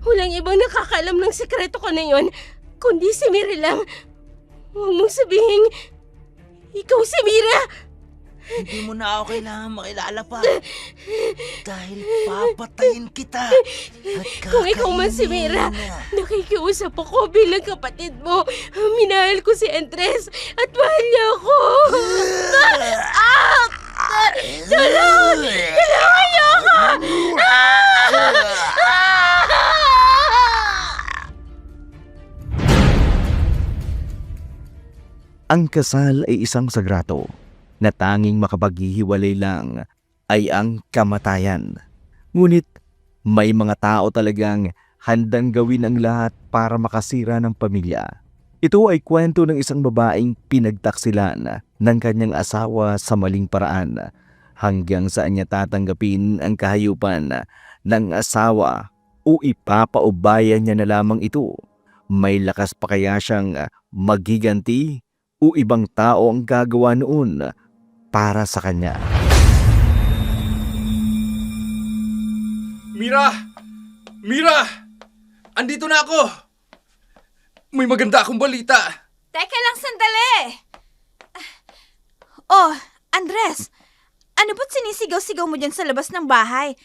Walang ibang nakakaalam ng sekreto ko na yon, kundi si Mira lang. Huwag mong sabihin, ikaw si Mira! Hindi mo na ako kailangan makilala pa. Dahil papatayin kita. At Kung ikaw man si Mira, nakikiusap ako bilang kapatid mo. Minahal ko si Andres at mahal niya ako. Tulong! Tulungan niyo ako! Ang kasal ay isang sagrato na tanging makapaghihiwalay lang ay ang kamatayan. Ngunit may mga tao talagang handang gawin ang lahat para makasira ng pamilya. Ito ay kwento ng isang babaeng pinagtaksilan ng kanyang asawa sa maling paraan hanggang saan niya tatanggapin ang kahayupan ng asawa o ipapaubayan niya na lamang ito. May lakas pa kaya siyang magiganti o ibang tao ang gagawa noon para sa kanya? Mira! Mira! Andito na ako! May maganda akong balita! Teka lang sandali! Oh, Andres! Ano ba't sinisigaw-sigaw mo dyan sa labas ng bahay?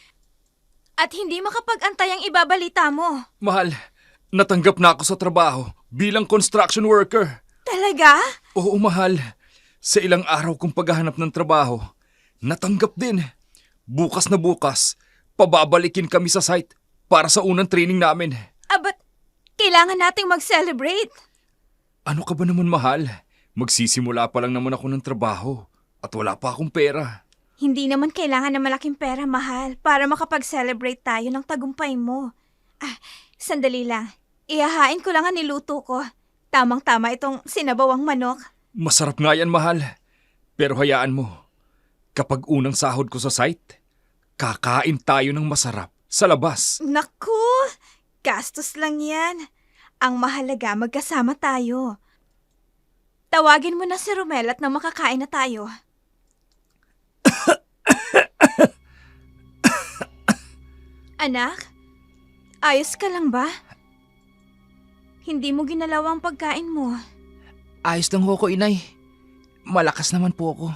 At hindi makapag-antay ang ibabalita mo. Mahal, natanggap na ako sa trabaho bilang construction worker. Talaga? Oo, mahal. Sa ilang araw kong paghahanap ng trabaho, natanggap din. Bukas na bukas, pababalikin kami sa site para sa unang training namin. Ba't kailangan nating mag-celebrate? Ano ka ba naman, mahal? Magsisimula pa lang naman ako ng trabaho at wala pa akong pera. Hindi naman kailangan ng malaking pera, mahal, para makapag-celebrate tayo ng tagumpay mo. Sandali lang. Ihahain ko lang ang niluto ko. Tamang-tama itong sinabawang manok. Masarap nga yan, mahal. Pero hayaan mo, kapag unang sahod ko sa site, kakain tayo ng masarap sa labas. Naku! Gastos lang yan. Ang mahalaga, magkasama tayo. Tawagin mo na si Romel at nang makakain na tayo. Anak, ayos ka lang ba? Hindi mo ginalaw ang pagkain mo. Ayos lang ho ko, inay. Malakas naman po ako.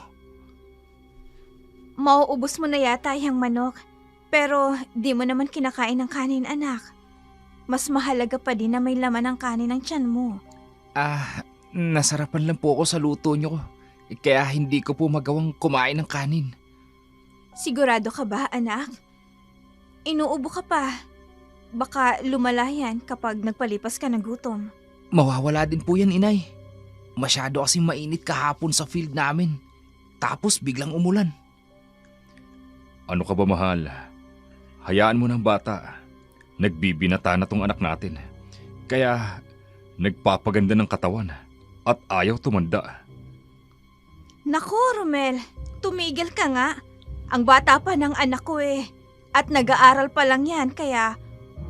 Mauubos mo na yata yung manok. Pero di mo naman kinakain ng kanin, anak. Mas mahalaga pa din na may laman ang kanin ng tiyan mo. Nasarapan lang po ako sa luto niyo. Kaya hindi ko po magawang kumain ng kanin. Sigurado ka ba, anak? Inuubo ka pa. Baka lumala yan kapag nagpalipas ka ng gutom. Mawawala din po yan, inay. Masyado kasing mainit kahapon sa field namin. Tapos biglang umulan. Ano ka ba, mahal? Hayaan mo ng bata. Nagbibinata na tong anak natin. Kaya nagpapaganda ng katawan at ayaw tumanda. Naku, Romel, tumigil ka nga. Ang bata pa ng anak ko eh. At nag-aaral pa lang yan, kaya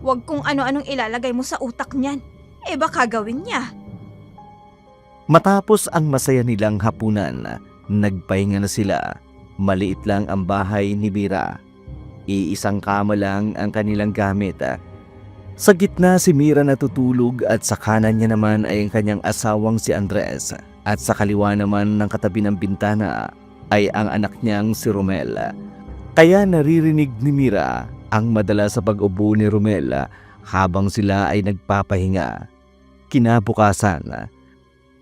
wag kung ano-anong ilalagay mo sa utak niyan. Baka gawin niya. Matapos ang masaya nilang hapunan, nagpahinga na sila. Maliit lang ang bahay ni Mira. Iisang kama lang ang kanilang gamit. Sa gitna si Mira natutulog at sa kanan niya naman ay ang kanyang asawang si Andres. At sa kaliwa naman ng katabi ng bintana ay ang anak niyang si Romel. Kaya naririnig ni Mira ang madalas sa pag-ubo ni Romel habang sila ay nagpapahinga. Kinabukasan,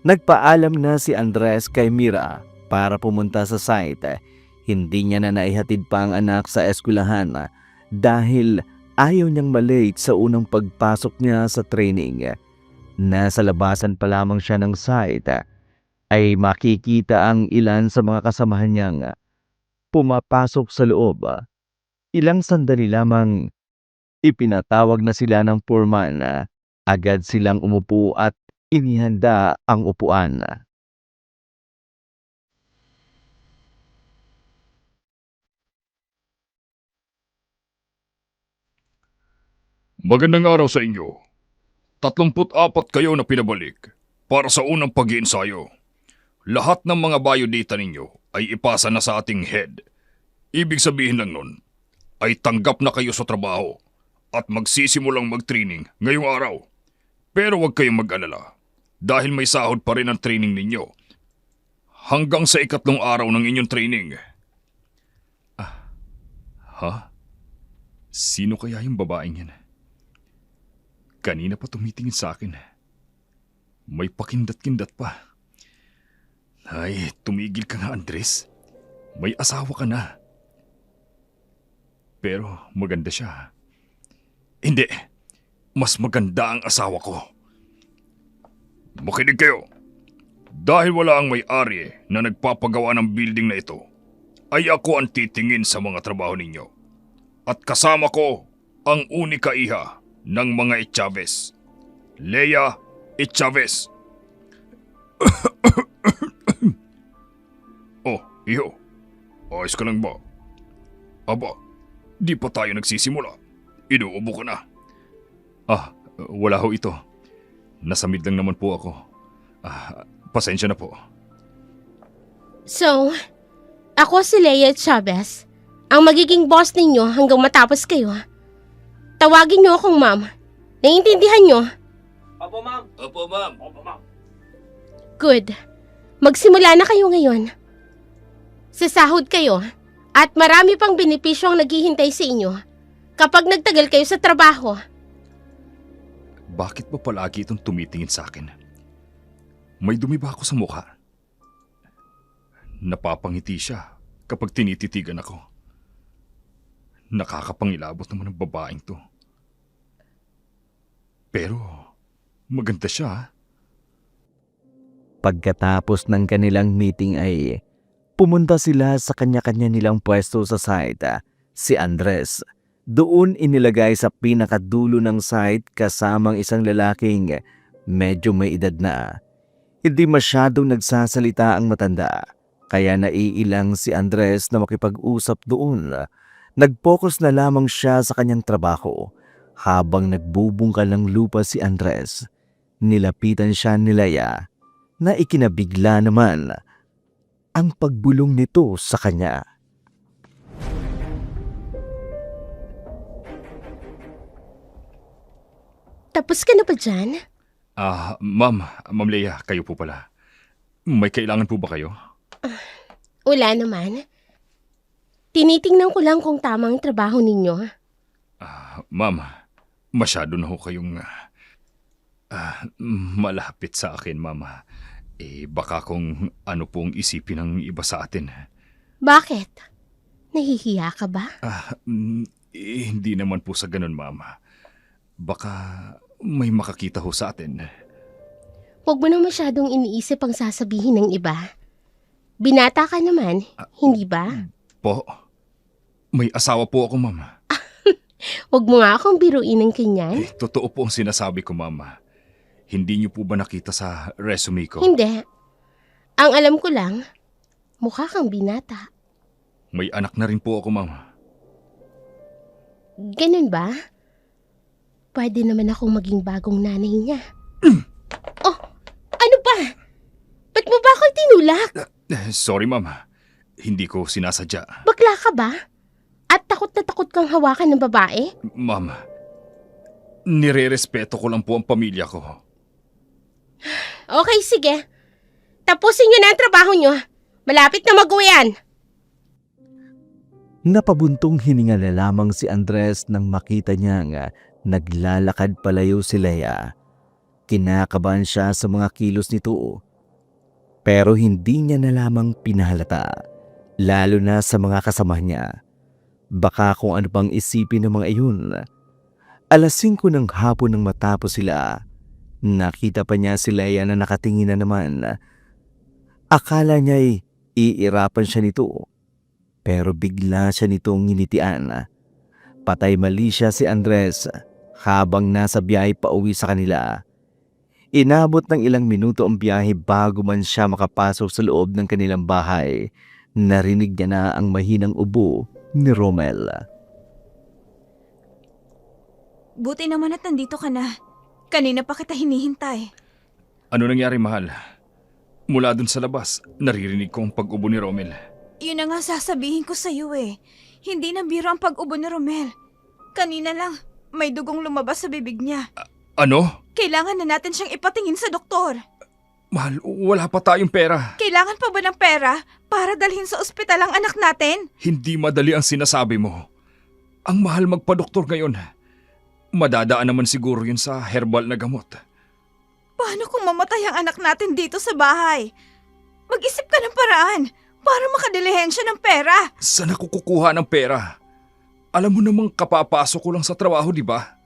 nagpaalam na si Andres kay Mira para pumunta sa site. Hindi niya na naihatid pa ang anak sa eskwelahan dahil ayaw niyang malate sa unang pagpasok niya sa training. Nasa labasan pa lamang siya ng site ay makikita ang ilan sa mga kasamahan niyang pumapasok sa loob. Ilang sandali lamang ipinatawag na sila ng foreman. Agad silang umupo at inihanda ang upuan. Magandang araw sa inyo. 34 kayo na pinabalik para sa unang pag-iensayo. Lahat ng mga biodata ninyo ay ipasa na sa ating head. Ibig sabihin lang nun, ay tanggap na kayo sa trabaho at magsisimulang mag-training ngayong araw. Pero huwag kayong mag-alala dahil may sahod pa rin ang training ninyo hanggang sa 3 araw ng inyong training. Ha? Sino kaya yung babaeng yan? Kanina pa tumitingin sa akin. May pakindat-kindat pa. Ay, tumigil ka nga, Andres. May asawa ka na. Pero maganda siya. Hindi. Mas maganda ang asawa ko. Makinig kayo. Dahil wala ang may-ari na nagpapagawa ng building na ito, ay ako ang titingin sa mga trabaho ninyo. At kasama ko ang unika iha ng mga Echavez. Leia Echavez. Oh, iho. Ayos ka lang ba? Aba, di pa tayo nagsisimula. Inuubo ka na. Wala ho ito. Nasamid lang naman po ako. Pasensya na po. So, ako si Leia Chavez, ang magiging boss ninyo hanggang matapos kayo. Tawagin niyo akong ma'am. Naiintindihan niyo? Opo, ma'am. Opo, ma'am. Opo, ma'am. Good. Magsimula na kayo ngayon. Sasahod kayo at marami pang benepisyo ang naghihintay sa inyo kapag nagtagal kayo sa trabaho. Bakit ba palagi itong tumitingin sa akin? May dumi ba ako sa mukha? Napapangiti siya kapag tinititigan ako. Nakakapangilabot naman ang babaeng to. Pero maganda siya. Pagkatapos ng kanilang meeting ay pumunta sila sa kanya-kanya nilang pwesto sa site. Si Andres, doon inilagay sa pinakadulo ng site kasamang isang lalaking medyo may edad na. Hindi masyadong nagsasalita ang matanda, kaya naiilang si Andres na makipag-usap doon. Nag-focus na lamang siya sa kanyang trabaho. Habang nagbubungkal ng lupa si Andres, nilapitan siya ni Leia na ikinabigla naman ang pagbulong nito sa kanya. Tapos ka na ba dyan? Ma'am Leia, kayo po pala. May kailangan po ba kayo? Wala naman. Tinitingnan ko lang kung tama ang trabaho ninyo. Ma'am, masyado na ho kayong malapit sa akin, ma'am. Baka kung ano pong isipin ng iba sa atin. Bakit? Nahihiya ka ba? Hindi naman po sa ganun, ma'am. Baka may makakita ho sa atin. Huwag mo na masyadong iniisip ang sasabihin ng iba. Binata ka naman, hindi ba? Po, may asawa po ako, ma'am. Huwag mo nga akong biruin ng kanyan. Totoo po ang sinasabi ko, ma'am. Hindi niyo po ba nakita sa resume ko? Hindi. Ang alam ko lang, mukha kang binata. May anak na rin po ako, ma'am. Ganun ba? Pwede naman akong maging bagong nanay niya. Oh, ano ba? Ba't mo ba ako tinulak? Sorry, ma'am. Hindi ko sinasadya. Bakla ka ba? At takot na takot kang hawakan ng babae? Ma'am, nire-respeto ko lang po ang pamilya ko. Okay, sige. Tapusin niyo na ang trabaho niyo. Malapit na mag-uwian. Napabuntong hininga na lamang si Andres nang makita niyang naglalakad palayo si Leia. Kinakabahan siya sa mga kilos nito. Pero hindi niya na lamang pinahalata, lalo na sa mga kasama niya. Baka kung ano pang isipin ng mga iyon. 5:00 ng hapon nang matapos sila, nakita pa niya si Leia na nakatingin na naman. Akala niya'y iirapan siya nito, pero bigla siya nitong nginitian. Patay mali siya si Andres habang nasa biyahe pa uwi sa kanila. Inabot ng ilang minuto ang biyahe bago man siya makapasok sa loob ng kanilang bahay. Narinig niya na ang mahinang ubo ni Romel. Buti naman at nandito ka na. Kanina pa kita hinihintay. Ano nangyari, mahal? Mula dun sa labas, naririnig ko ang pag-ubo ni Romel. Yun na nga sasabihin ko sa'yo eh. Hindi na biro ang pag-ubo ni Romel. Kanina lang, May dugong lumabas sa bibig niya. Ano? Kailangan na natin siyang ipatingin sa doktor. Mahal, wala pa tayong pera. Kailangan pa ba ng pera para dalhin sa ospital ang anak natin? Hindi madali ang sinasabi mo. Ang mahal magpa-doktor ngayon. Madadaan naman siguro yun sa herbal na gamot. Paano kung mamatay ang anak natin dito sa bahay? Mag-isip ka ng paraan para makadilihensya ng pera. Saan ako kukuha ng pera? Alam mo namang kapapasok ko lang sa trabaho, di ba?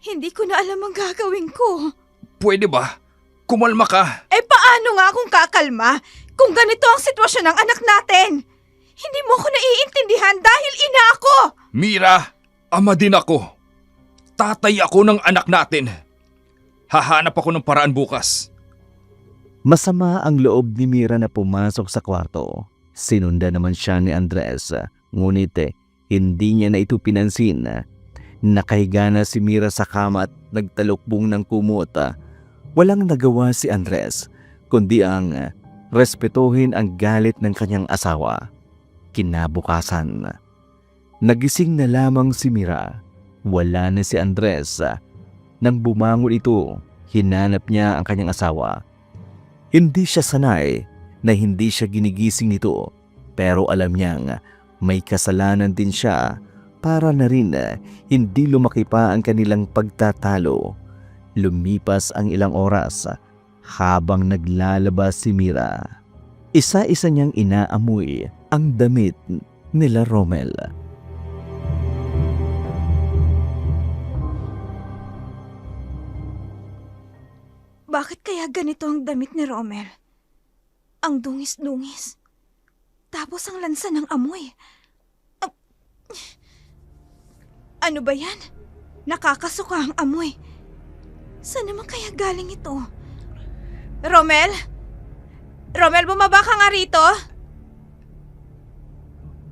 Hindi ko na alam ang gagawin ko. Pwede ba? Kumalma ka. Eh paano nga kung kakalma kung ganito ang sitwasyon ng anak natin? Hindi mo ko naiintindihan dahil ina ako. Mira, ama din ako. Tatay ako ng anak natin. Hahanap ako ng paraan bukas. Masama ang loob ni Mira na pumasok sa kwarto. Sinundan naman siya ni Andres, ngunit hindi niya na ito pinansin. Nakahiga na si Mira sa kama at nagtalukbong ng kumot. Walang nagawa si Andres, kundi ang respetuhin ang galit ng kanyang asawa. Kinabukasan, nagising na lamang si Mira. Wala na si Andres. Nang bumangon ito, hinanap niya ang kanyang asawa. Hindi siya sanay na hindi siya ginigising nito, pero alam niyang may kasalanan din siya para na rin hindi lumaki pa ang kanilang pagtatalo. Lumipas ang ilang oras habang naglalabas si Mira. Isa-isa niyang inaamoy ang damit nila Romel. Bakit kaya ganito ang damit ni Romel? Ang dungis-dungis. Tapos ang lansa ng amoy. Ano ba yan? Nakakasuka ang amoy. Saan naman kaya galing ito? Romel? Romel, bumaba ka nga rito?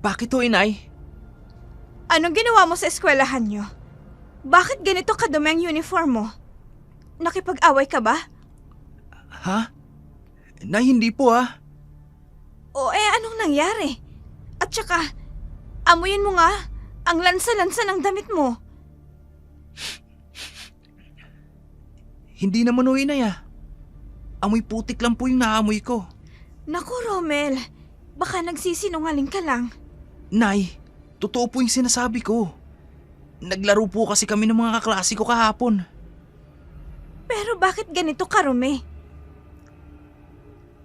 Bakit to, inay? Anong ginawa mo sa eskwelahan nyo? Bakit ganito kadumi ang uniform mo? Nakipag-away ka ba? Ha? Nay, hindi po O anong nangyari? At saka, amuyin mo nga ang lansa-lansa ng damit mo. Hindi naman o, inay Amoy putik lang po yung naamoy ko. Naku, Romel. Baka nagsisinungaling ka lang. Nay, totoo po yung sinasabi ko. Naglaro po kasi kami ng mga kaklase ko kahapon. Pero bakit ganito ka, Rome?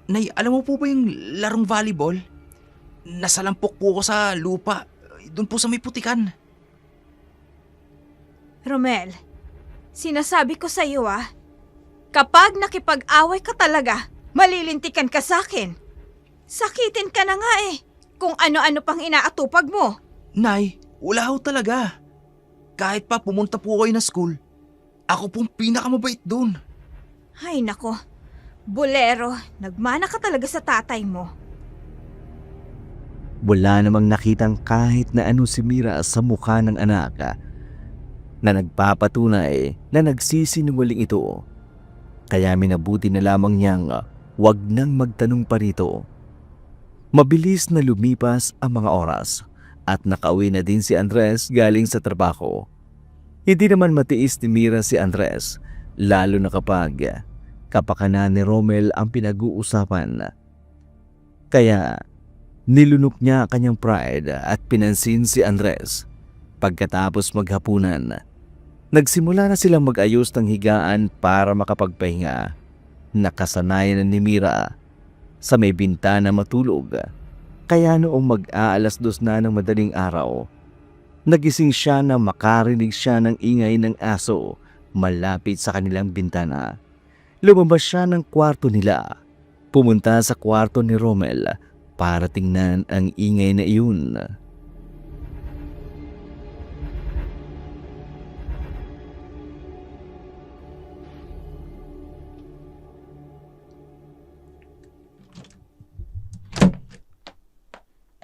Nay, alam mo po ba yung larong volleyball? Nasalampok po ko sa lupa. Doon po sa may putikan. Romel, sinasabi ko sa iyo kapag nakipag-away ka talaga, malilintikan ka sa akin. Sakitin ka na nga kung ano-ano pang inaatupag mo. Nay, wala ho talaga. Kahit pa pumunta po kayo na school, ako pong pinakamabait doon. Ay nako, bolero, nagmana ka talaga sa tatay mo. Wala namang nakitang kahit na ano si Mira sa mukha ng anak na nagpapatunay na nagsisinungaling ito. Kaya minabuti na lamang niyang wag nang magtanong pa rito. Mabilis na lumipas ang mga oras at nakauwi na din si Andres galing sa trabaho. Hindi naman matiis ni Mira si Andres, lalo na kapag kapakanan ni Romel ang pinag-uusapan. Kaya nilunok niya kanyang pride at pinansin si Andres. Pagkatapos maghapunan, nagsimula na silang mag-ayos ng higaan para makapagpahinga. Nakasanayan na ni Mira sa may bintana matulog. Kaya noong mag-aalas-2 na ng madaling araw, nagising siya na makarinig siya ng ingay ng aso malapit sa kanilang bintana. Lumabas siya ng kwarto nila. Pumunta sa kwarto ni Romel para tingnan ang ingay na iyon.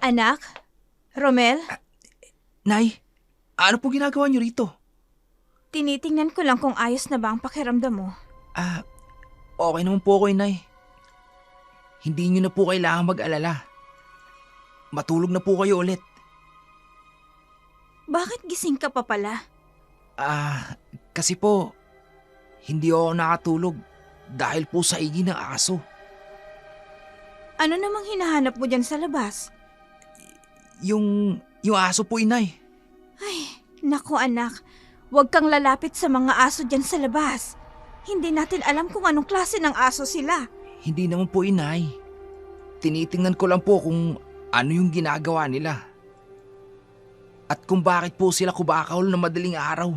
Anak? Romel? Nay, ano po ginagawa niyo rito? Tinitingnan ko lang kung ayos na ba ang pakiramdam mo. Okay naman po ako, Nay. Hindi niyo na po kailangan mag-alala. Matulog na po kayo ulit. Bakit gising ka pa pala? Kasi po, hindi ako nakatulog dahil po sa ingay ng aso. Ano namang hinahanap mo dyan sa labas? Yung aso po, inay. Naku anak, huwag kang lalapit sa mga aso dyan sa labas. Hindi natin alam kung anong klase ng aso sila. Hindi naman po, inay. Tinitingnan ko lang po kung ano yung ginagawa nila. At kung bakit po sila kumakahol na madaling araw.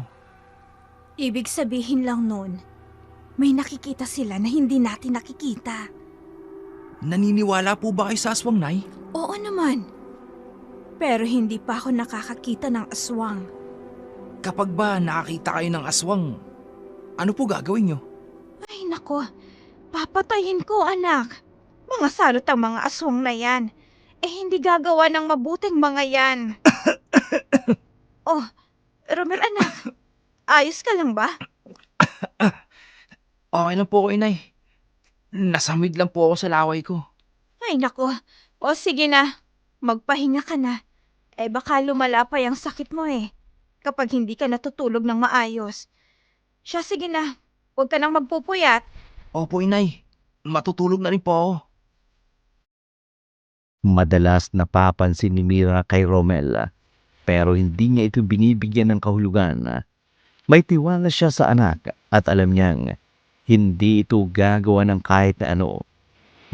Ibig sabihin lang nun, may nakikita sila na hindi natin nakikita. Naniniwala po ba kayo sa aswang, nay? Oo naman. Pero hindi pa ako nakakakita ng aswang. Kapag ba nakakita kayo ng aswang, ano po gagawin nyo? Ay nako, papatayin ko anak. Mga salot ang mga aswang na yan. Hindi gagawa ng mabuting mga yan. Oh, Romel anak, ayos ka lang ba? Okay lang po ako, inay. Nasamid lang po ako sa laway ko. Ay nako, o sige na, magpahinga ka na. Baka lumala pa yung sakit mo kapag hindi ka natutulog ng maayos. Siya sige na, huwag ka nang magpupuyat. Opo, inay. Matutulog na rin po ako. Madalas napapansin ni Mira kay Romel pero hindi niya ito binibigyan ng kahulugan. May tiwala siya sa anak at alam niyang hindi ito gagawa ng kahit na ano.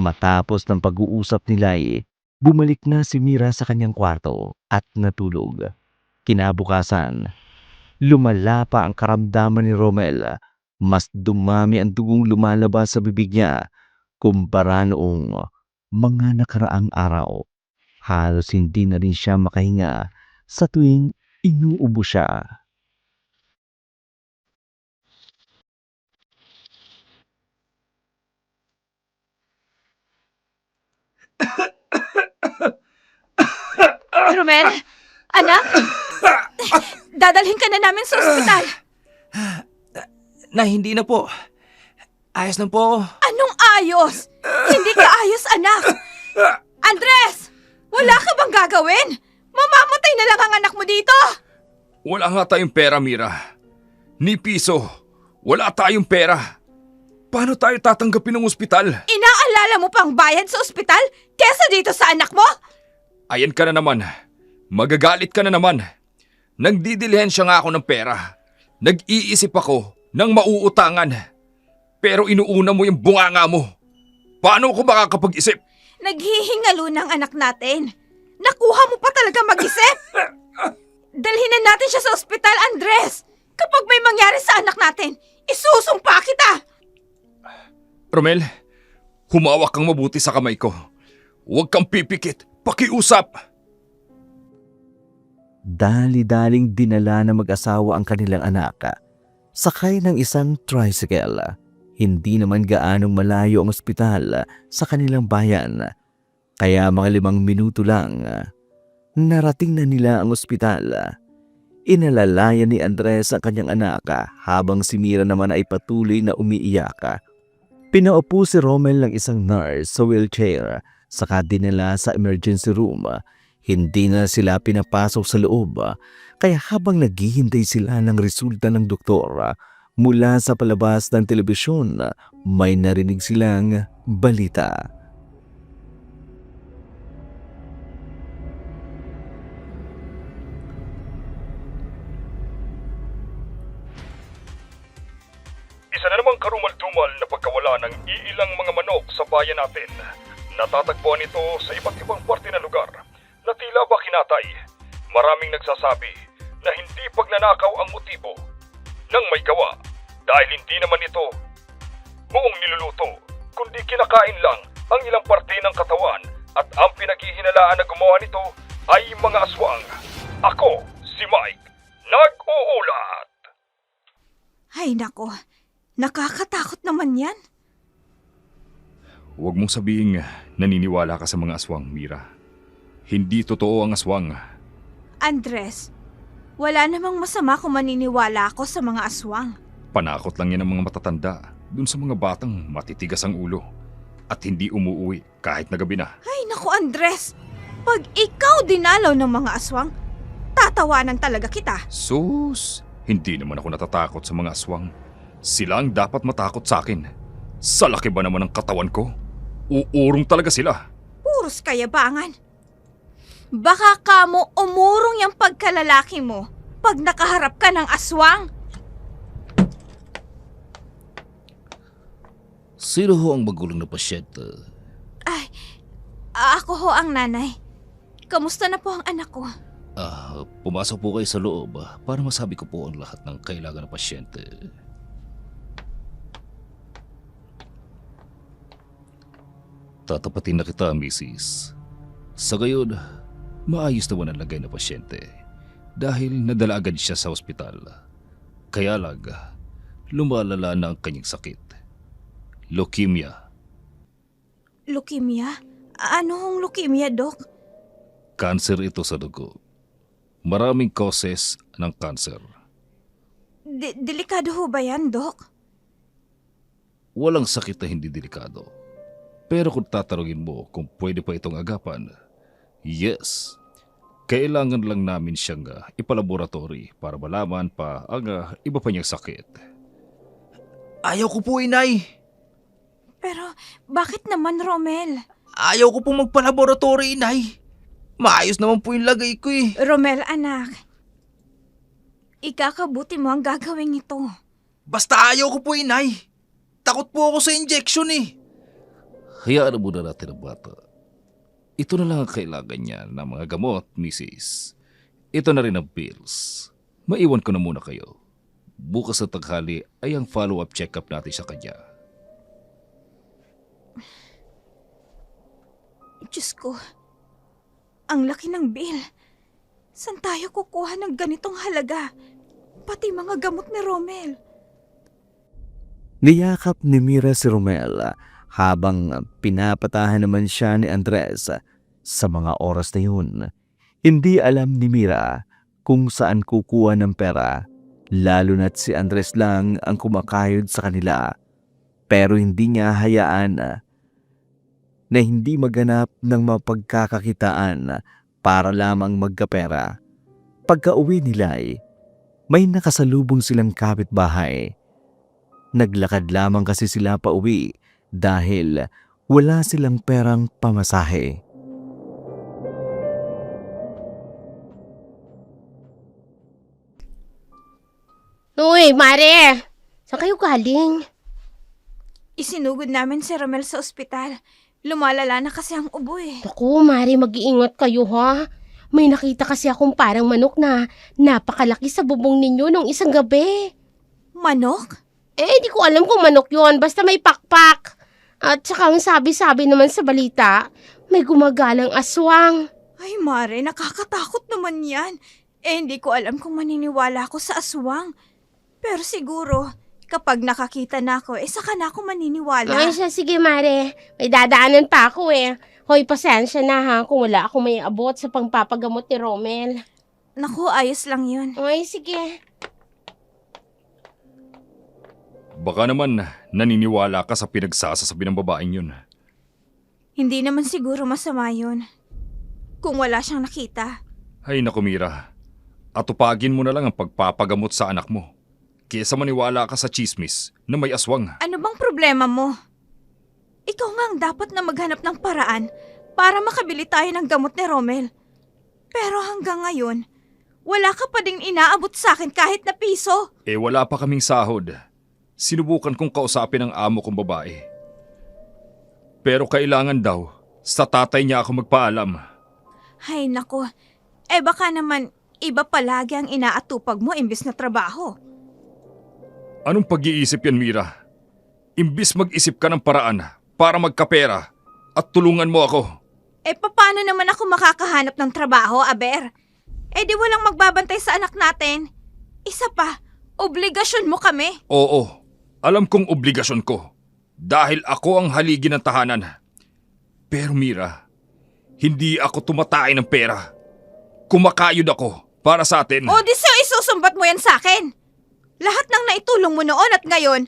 Matapos ng pag-uusap nila bumalik na si Mira sa kanyang kwarto at natulog. Kinabukasan, lumala pa ang karamdaman ni Romel. Mas dumami ang dugong lumalabas sa bibig niya kumpara noong mga nakaraang araw. Halos hindi na rin siya makahinga sa tuwing inuubo siya. Romel, anak, dadalhin ka na namin sa ospital. Na hindi na po. Ayos lang po ako. Anong ayos? Hindi ka ayos, anak. Andres, wala ka bang gagawin? Mamamatay na lang ang anak mo dito. Wala nga tayong pera, Mira. Ni piso. Wala tayong pera. Paano tayo tatanggapin ng ospital? Inaalala mo pang bayad sa ospital kesa dito sa anak mo? Ayan ka na naman. Magagalit ka na naman. Nagdidilihensya nga ako ng pera. Nag-iisip ako ng mauutangan. Pero inuuna mo yung bunganga mo. Paano ako makakapag-isip? Naghihingalo ng anak natin. Nakuha mo pa talaga mag-isip? Dalhin na natin siya sa ospital, Andres. Kapag may mangyari sa anak natin, isusumpa kita. Romel, humawak kang mabuti sa kamay ko. Huwag kang pipikit. Pakiusap! Dali-daling dinala ng mag-asawa ang kanilang anak. Sakay ng isang tricycle. Hindi naman gaanong malayo ang ospital sa kanilang bayan. Kaya mga 5 minuto lang, narating na nila ang ospital. Inalalayan ni Andres ang kanyang anak habang si Mira naman ay patuloy na umiiyak. Pinaupo si Romel ng isang nurse sa wheelchair. Saka dinala sa emergency room. Hindi na sila pinapasok sa loob. Kaya habang naghihintay sila ng resulta ng doktor, mula sa palabas ng telebisyon, may narinig silang balita. Isa na namang karumal-dumal na pagkawala ng iilang mga manok sa bayan natin. Natatagpuan ito sa iba't ibang parte ng lugar na tila ba kinatay. Maraming nagsasabi na hindi pagnanakaw ang motibo ng may gawa dahil hindi naman ito buong niluluto, kundi kinakain lang ang ilang parte ng katawan at ang pinaghihinalaan na gumawa nito ay mga aswang. Ako, si Mike, nag-uulat. Ay nako, nakakatakot naman yan. Huwag mong sabihing naniniwala ka sa mga aswang, Mira. Hindi totoo ang aswang. Andres, wala namang masama kung maniniwala ako sa mga aswang. Panakot lang yan ng mga matatanda dun sa mga batang matitigas ang ulo at hindi umuuwi kahit na gabi na. Ay naku Andres, pag ikaw dinalaw ng mga aswang, Tatawanan talaga kita. Sus, hindi naman ako natatakot sa mga aswang. Sila ang dapat matakot sa akin. Sa laki ba naman ng katawan ko? Uurong talaga sila. Puros kayabangan. Baka kamo umurong yung pagkalalaki mo pag nakaharap ka ng aswang. Sino ho ang magulang na pasyente? Ay, ako ho ang nanay. Kamusta na po ang anak ko? Pumasok po kayo sa loob para masabi ko po ang lahat ng kailangan ng pasyente. Tatapatin na kita, Mrs. Sa gayon, maayos naman ang lagay na pasyente dahil nadala agad siya sa ospital. Kaya lang, lumalala na ang kanyang sakit. Leukemia. Leukemia? Ano hong leukemia, Dok? Cancer ito sa dugo. Maraming causes ng cancer. Delikado ho ba yan, Dok? Walang sakit na hindi delikado. Pero kung tatarungin mo kung pwede pa itong agapan, yes. Kailangan lang namin siyang ipalaboratory para malaman pa ang iba pa niyang sakit. Ayaw ko po, inay. Pero bakit naman, Romel? Ayaw ko po magpalaboratory, inay. Maayos naman po yung lagay ko eh. Romel, anak. Ikakabuti mo ang gagawin ito. Basta ayaw ko po, inay. Takot po ako sa injection eh. Hayaan muna natin ang bata. Ito na lang ang kailangan niya ng mga gamot, Mrs. Ito na rin ang pills. Maiwan ko na muna kayo. Bukas sa tanghali ay ang follow-up check-up natin sa kanya. Diyos ko, ang laki ng bill. Saan tayo kukuha ng ganitong halaga? Pati mga gamot ni Romel. Niyakap ni Mira si Romel habang pinapatahan naman siya ni Andres. Sa mga oras na yun, hindi alam ni Mira kung saan kukuha ng pera, lalo na't si Andres lang ang kumakayod sa kanila. Pero hindi niya hayaan na hindi maganap ng mapagkakakitaan para lamang magkapera. Pagka-uwi nila may nakasalubong silang kapitbahay. Naglakad lamang kasi sila pa uwi dahil wala silang perang pamasahe. Uy, Mare! Saan kayo galing? Isinugod namin si Romel sa ospital. Lumalala na kasi ang ubo eh. Naku, Mare, mag-iingat kayo ha. May nakita kasi akong parang manok na napakalaki sa bubong ninyo nung isang gabi. Manok? Di ko alam kung manok yon, basta may pakpak. At saka ang sabi-sabi naman sa balita, may gumagalang aswang. Ay, Mare, nakakatakot naman yan. Hindi ko alam kung maniniwala ako sa aswang. Pero siguro, kapag nakakita na ako, saka na ako maniniwala. Ay siya, sige Mare, may dadaanan pa ako eh. Hoy, pasensya na ha kung wala ako may abot sa pangpapagamot ni Romel. Naku, ayos lang yun. Ay, sige. Baka naman naniniwala ka sa pinagsasasabi ng babaeng yun. Hindi naman siguro masama yun. Kung wala siyang nakita. Ay naku, Mira. Atupagin mo na lang ang pagpapagamot sa anak mo. Kesa maniwala ka sa chismis na may aswang. Ano bang problema mo? Ikaw nga ang dapat na maghanap ng paraan para makabili tayo ng gamot ni Romel. Pero hanggang ngayon, wala ka pa ding inaabot sa akin kahit na piso. Wala pa kaming sahod. Sinubukan kong kausapin ang amo kong babae. Pero kailangan daw, sa tatay niya ako magpaalam. Ay nako, baka naman iba palagi ang inaatupag mo imbis na trabaho. Anong pag-iisip yan, Mira? Imbis mag-isip ka ng paraan para magkapera at tulungan mo ako. Paano naman ako makakahanap ng trabaho, Aber? Di walang magbabantay sa anak natin. Isa pa, obligasyon mo kami. Oo, alam kong obligasyon ko dahil ako ang haligi ng tahanan. Pero Mira, hindi ako tumatay ng pera. Kumakayod ako para sa atin. O di so isusumbat mo yan sa akin. Lahat ng naitulong mo noon at ngayon,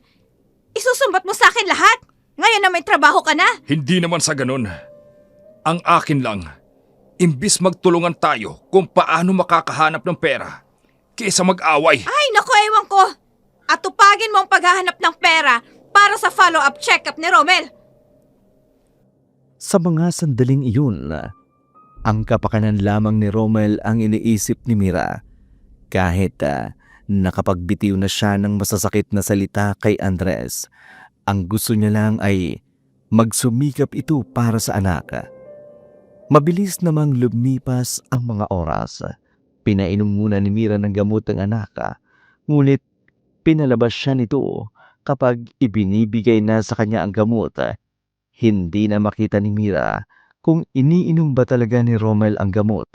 isusumbat mo sa akin lahat. Ngayon na may trabaho ka na. Hindi naman sa ganun. Ang akin lang, Imbis magtulungan tayo kung paano makakahanap ng pera, kaysa mag-away. Ay, naku, ewan ko. At tupagin mo ang paghahanap ng pera para sa follow-up check-up ni Romel. Sa mga sandaling iyon, ang kapakanan lamang ni Romel ang iniisip ni Mira. Kahit nakapagbitiw na siya ng masasakit na salita kay Andres, ang gusto niya lang ay magsumikap ito para sa anak. Mabilis namang lumipas ang mga oras. Pinainom muna ni Mira ng gamot ang anak, ngunit pinalabas siya nito kapag ibinibigay na sa kanya ang gamot. Hindi na makita ni Mira kung iniinom ba talaga ni Romel ang gamot,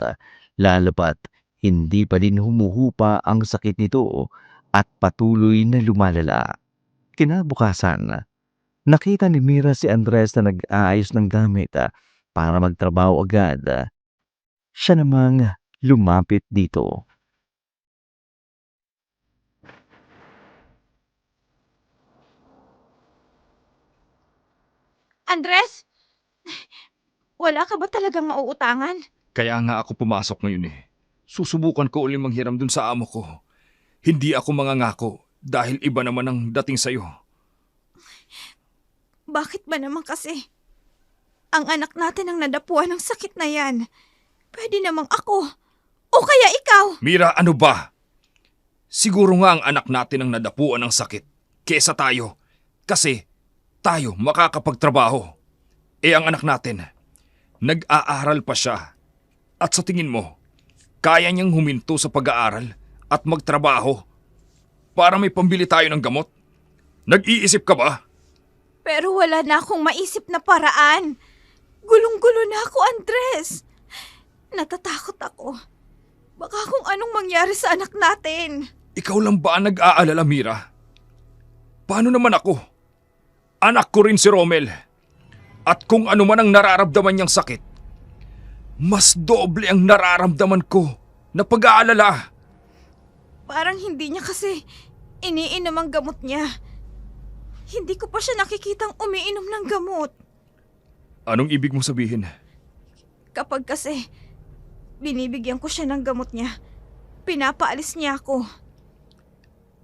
lalo pat hindi pa din humuhupa ang sakit nito at patuloy na lumalala. Kinabukasan, nakita ni Mira si Andres na nag-aayos ng gamit para magtrabaho agad. Siya namang lumapit dito. Andres, wala ka ba talagang mauutangan? Kaya nga ako pumasok ngayon eh. Susubukan ko ulit manghiram dun sa amo ko. Hindi ako mangangako dahil iba naman ang dating sa'yo. Bakit ba naman kasi? Ang anak natin ang nadapuan ng sakit na yan. Pwede namang ako. O kaya ikaw. Mira, ano ba? Siguro nga ang anak natin ang nadapuan ng sakit kesa tayo. Kasi tayo makakapagtrabaho. Eh ang anak natin, nag-aaral pa siya. At sa tingin mo, kaya niyang huminto sa pag-aaral at magtrabaho para may pambili tayo ng gamot? Nag-iisip ka ba? Pero wala na akong maisip na paraan. Gulong-gulo na ako, Andres. Natatakot ako. Baka kung anong mangyari sa anak natin. Ikaw lang ba ang nag-aalala, Mira? Paano naman ako? Anak ko rin si Romel. At kung ano man ang nararamdaman niyang sakit, mas doble ang nararamdaman ko na pag-aalala. Parang hindi niya kasi iniinom ang gamot niya. Hindi ko pa siya nakikitang umiinom ng gamot. Anong ibig mo sabihin? Kapag kasi binibigyan ko siya ng gamot niya, pinapaalis niya ako.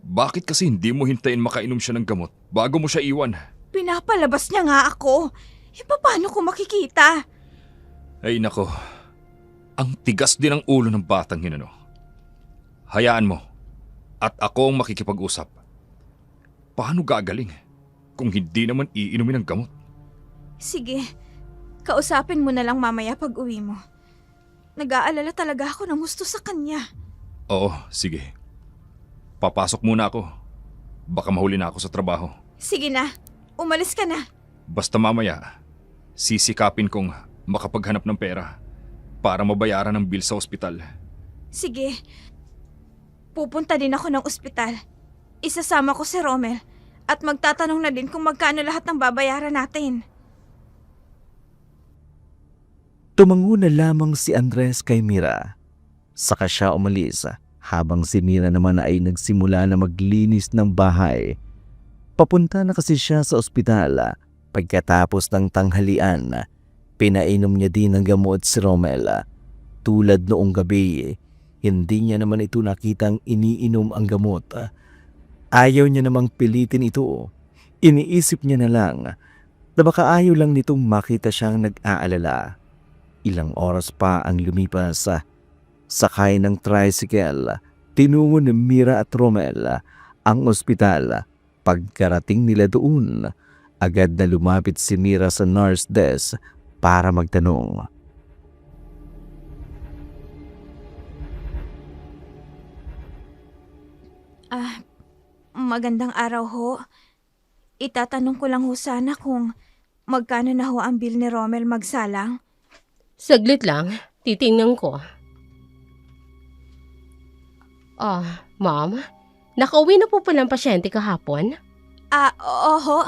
Bakit kasi hindi mo hintayin makainom siya ng gamot bago mo siya iwan? Pinapalabas niya nga ako. E paano ko makikita? Ay nako, ang tigas din ang ulo ng batang hinano. Hayaan mo, at ako ang makikipag-usap. Paano gagaling kung hindi naman iinumin ang gamot? Sige, kausapin mo na lang mamaya pag uwi mo. Nag-aalala talaga ako ng gusto sa kanya. Oo, sige. Papasok muna ako. Baka mahuli na ako sa trabaho. Sige na, umalis ka na. Basta mamaya, sisikapin kong makapaghanap ng pera para mabayaran ang bill sa ospital. Sige, pupunta din ako ng ospital. Isasama ko si Romel at magtatanong na din kung magkano lahat ng babayaran natin. Tumango na lamang si Andres kay Mira. Saka siya umalis habang si Mira naman ay nagsimula na maglinis ng bahay. Papunta na kasi siya sa ospital. Pagkatapos ng tanghalian, pinainom niya din ng gamot si Romel. Tulad noong gabi, hindi niya naman ito nakitang iniinom ang gamot. Ayaw niya namang pilitin ito. Iniisip niya na lang na baka ayaw lang nitong makita siyang nag-aalala. Ilang oras pa ang lumipas. Sakay ng tricycle, tinungo ni Mira at Romel ang ospital. Pagkarating nila doon, agad na lumapit si Mira sa nurse desk para magtanong. Magandang araw ho. Itatanong ko lang ho sana kung magkano na ho ang bill ni Romel magsalang. Saglit lang, titingnan ko. Ma'am, nakauwi na po pala ang pasyente kahapon? Oo ho.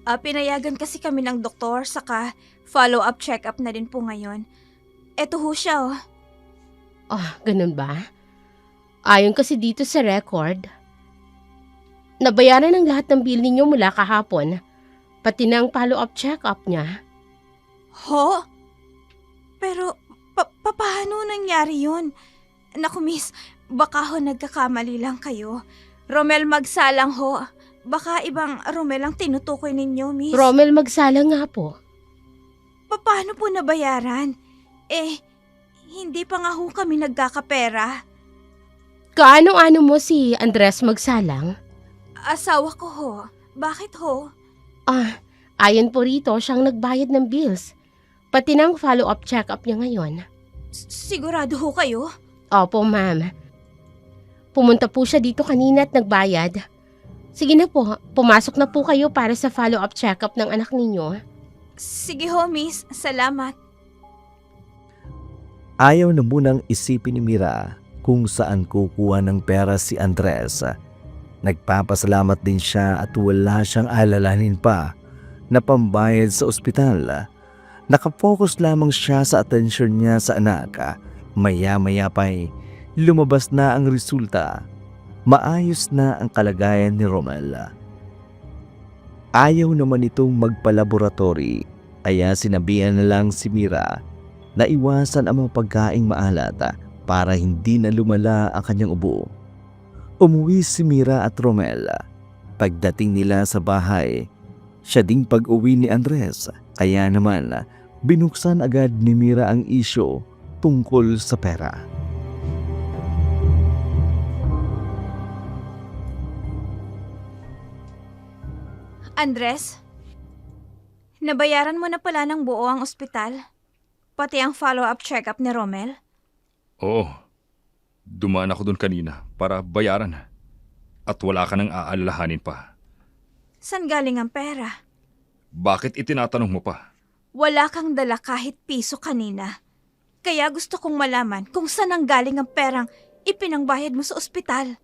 Pinayagan kasi kami ng doktor saka follow-up check-up na din po ngayon. Eto ho siya oh. Ganun ba? Ayon kasi dito sa record, nabayaran ng lahat ng bill ninyo mula kahapon, pati na ang follow-up check-up niya. Ho? Pero Paano nangyari yun? Naku, miss, baka ho nagkakamali lang kayo. Romel Magsalang ho. Baka ibang Romel ang tinutukoy ninyo, miss. Romel Magsalang nga po. Paano po nabayaran? Hindi pa nga ho kami nagkakapera. Kaano-ano mo si Andres Magsalang? Asawa ko ho. Bakit ho? Ayon po rito, siyang nagbayad ng bills. Pati ng follow-up check-up niya ngayon. Sigurado ho kayo? Opo, ma'am. Pumunta po siya dito kanina at nagbayad. Sige na po, pumasok na po kayo para sa follow-up check-up ng anak ninyo. Sige ho, miss. Salamat. Ayaw na munang isipin ni Mira kung saan kukuha ng pera si Andres. Nagpapasalamat din siya at wala siyang alalahanin pa na pambayad sa ospital. Nakafocus lamang siya sa atensyon niya sa anak. Maya-maya pa'y lumabas na ang resulta. Maayos na ang kalagayan ni Romel. Ayaw naman itong magpalaboratory, kaya sinabihan na lang si Mira na iwasan ang mga pagkaing maalat para hindi na lumala ang kanyang ubo. Umuwi si Mira at Romel. Pagdating nila sa bahay, siya ding pag-uwi ni Andres, kaya naman binuksan agad ni Mira ang isyo tungkol sa pera. Andres, nabayaran mo na pala ng buo ang ospital? Pati ang follow-up check-up ni Romel? Oo. Dumaan ako doon kanina para bayaran. At wala ka nang aalalahanin pa. San galing ang pera? Bakit itinatanong mo pa? Wala kang dala kahit piso kanina. Kaya gusto kong malaman kung saan ang galing ang perang ipinangbayad mo sa ospital.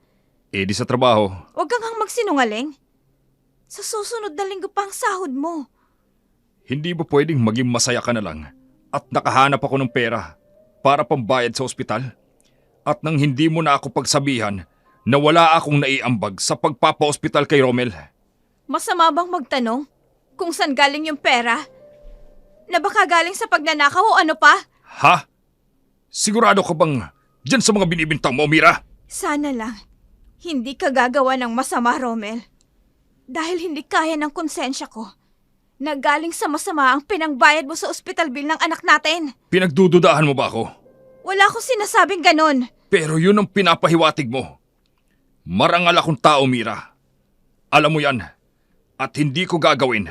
Di sa trabaho. Huwag kang magsinungaling. Sa susunod na linggo pa ang sahod mo. Hindi ba pwedeng maging masaya ka na lang at nakahanap ako ng pera para pambayad sa ospital? At nang hindi mo na ako pagsabihan na wala akong naiambag sa pagpapa-ospital kay Romel. Masama bang magtanong kung saan galing yung pera? Na baka galing sa pagnanakaw o ano pa? Ha? Sigurado ka bang dyan sa mga binibintang mo, Mira? Sana lang, hindi ka gagawa ng masama, Romel. Dahil hindi kaya ng konsensya ko na galing sa masama ang pinangbayad mo sa ospital bill ng anak natin. Pinagdududahan mo ba ako? Wala akong sinasabing ganon. Pero yun ang pinapahiwatig mo. Marangal akong tao, Mira. Alam mo yan. At hindi ko gagawin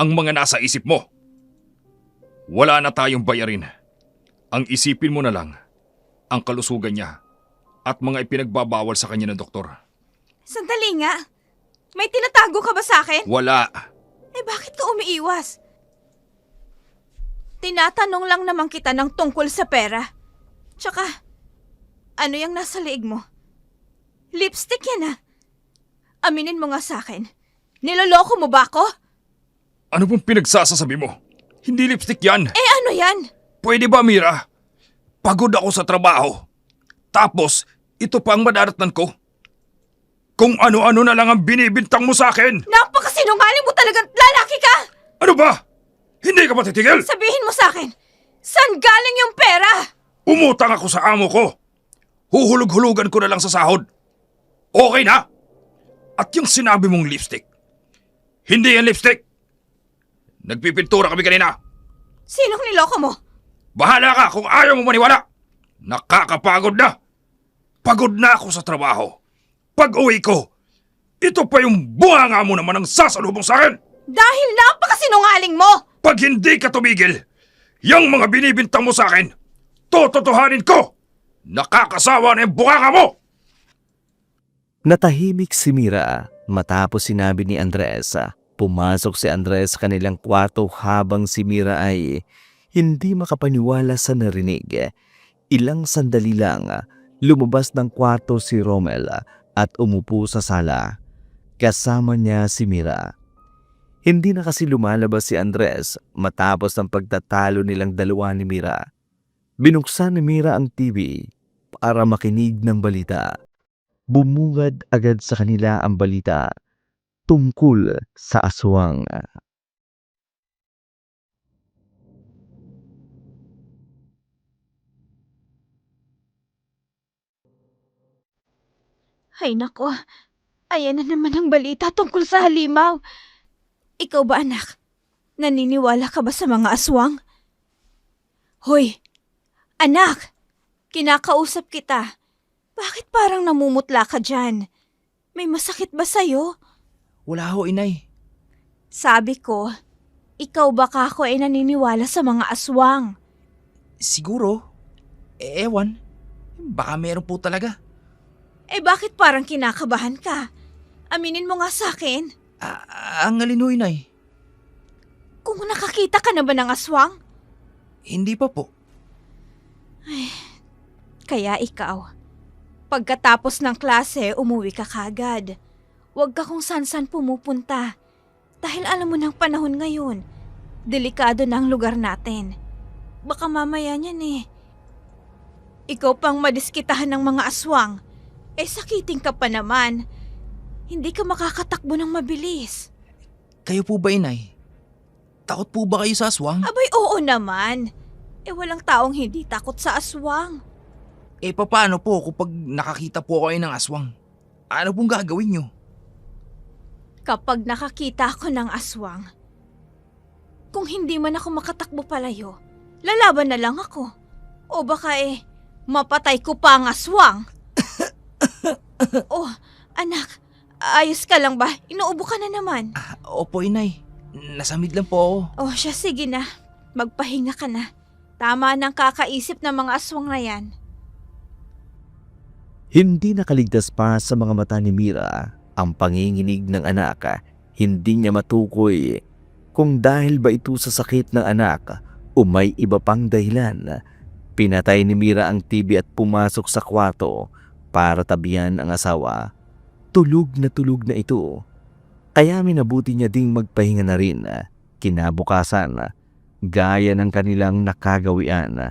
ang mga nasa isip mo. Wala na tayong bayarin. Ang isipin mo na lang ang kalusugan niya at mga ipinagbabawal sa kanya ng doktor. Sandali nga. May tinatago ka ba sa akin? Wala. Bakit ka umiiwas? Tinatanong lang naman kita ng tungkol sa pera. Tsaka, ano yung nasa leeg mo? Lipstick yan Aminin mo nga sa akin. Niloloko mo ba ako? Ano bang pinagsasasabi mo? Hindi lipstick yan. Ano yan? Pwede ba, Mira? Pagod ako sa trabaho. Tapos, ito pa ang madaratnan ko. Kung ano-ano na lang ang binibintang mo sa akin. Napakasinungaling mo talagang lalaki ka! Ano ba? Hindi ka ba titigil? Sabihin mo sa akin, saan galing yung pera? Umutang ako sa amo ko. Huhulog-hulugan ko na lang sa sahod. Okay na? At yung sinabi mong lipstick, hindi yan lipstick. Nagpipintura kami kanina. Sinong niloko mo? Bahala ka kung ayaw mo maniwala. Nakakapagod na. Pagod na ako sa trabaho. Pag-uwi ko, ito pa yung bunganga mo naman ang sasalubong sa akin. Dahil napakasinungaling mo! Pag hindi ka tumigil, yung mga binibintang mo sa akin, tototohanin ko. Nakakasawa na yung bunganga mo. Natahimik si Mira matapos sinabi ni Andres. Pumasok si Andres sa kanilang kwarto habang si Mira ay hindi makapaniwala sa narinig. Ilang sandali lang, lumabas ng kwarto si Romel at umupo sa sala. Kasama niya si Mira. Hindi na kasi lumalabas si Andres matapos ang pagtatalo nilang dalawa ni Mira. Binuksan ni Mira ang TV para makinig ng balita. Bumungad agad sa kanila ang balita tungkol sa aswang. Ay nako, ayan na naman ang balita tungkol sa halimaw. Ikaw ba anak? Naniniwala ka ba sa mga aswang? Hoy, anak! Kinakausap kita. Bakit parang namumutla ka dyan? May masakit ba sa'yo? Wala ho, inay. Sabi ko, ikaw baka ako ay naniniwala sa mga aswang. Siguro. Ewan. Baka meron po talaga. Eh bakit parang kinakabahan ka? Aminin mo nga sa akin. Ang alin ho, inay. Kung nakakita ka na ba ng aswang? Hindi pa po. Kaya ikaw, pagkatapos ng klase, umuwi ka kagad. Huwag ka kung san-san pumupunta. Dahil alam mo ng panahon ngayon, delikado na ang lugar natin. Baka mamaya niyan Ikaw pang madiskitahan ng mga aswang. Sakiting ka pa naman. Hindi ka makakatakbo ng mabilis. Kayo po ba, inay? Takot po ba kayo sa aswang? Abay, oo naman. Walang taong hindi takot sa aswang. Paano po kapag nakakita po kayo ng aswang? Ano pong gagawin nyo? Kapag nakakita ako ng aswang, kung hindi man ako makatakbo palayo, lalaban na lang ako. O baka mapatay ko pa ang aswang. Oh, anak, ayos ka lang ba? Inuubo ka na naman. Opo, inay. Nasamid lang po ako. Oh, siya, sige na. Magpahinga ka na. Tama nang kakaisip ng mga aswang na yan. Hindi nakaligtas pa sa mga mata ni Mira ang panginginig ng anak. Hindi niya matukoy kung dahil ba ito sa sakit ng anak o may iba pang dahilan. Pinatay ni Mira ang TV at pumasok sa kwarto para tabihan ang asawa. Tulog na ito. Kaya minabuti niya ding magpahinga na rin. Kinabukasan, gaya ng kanilang nakagawian,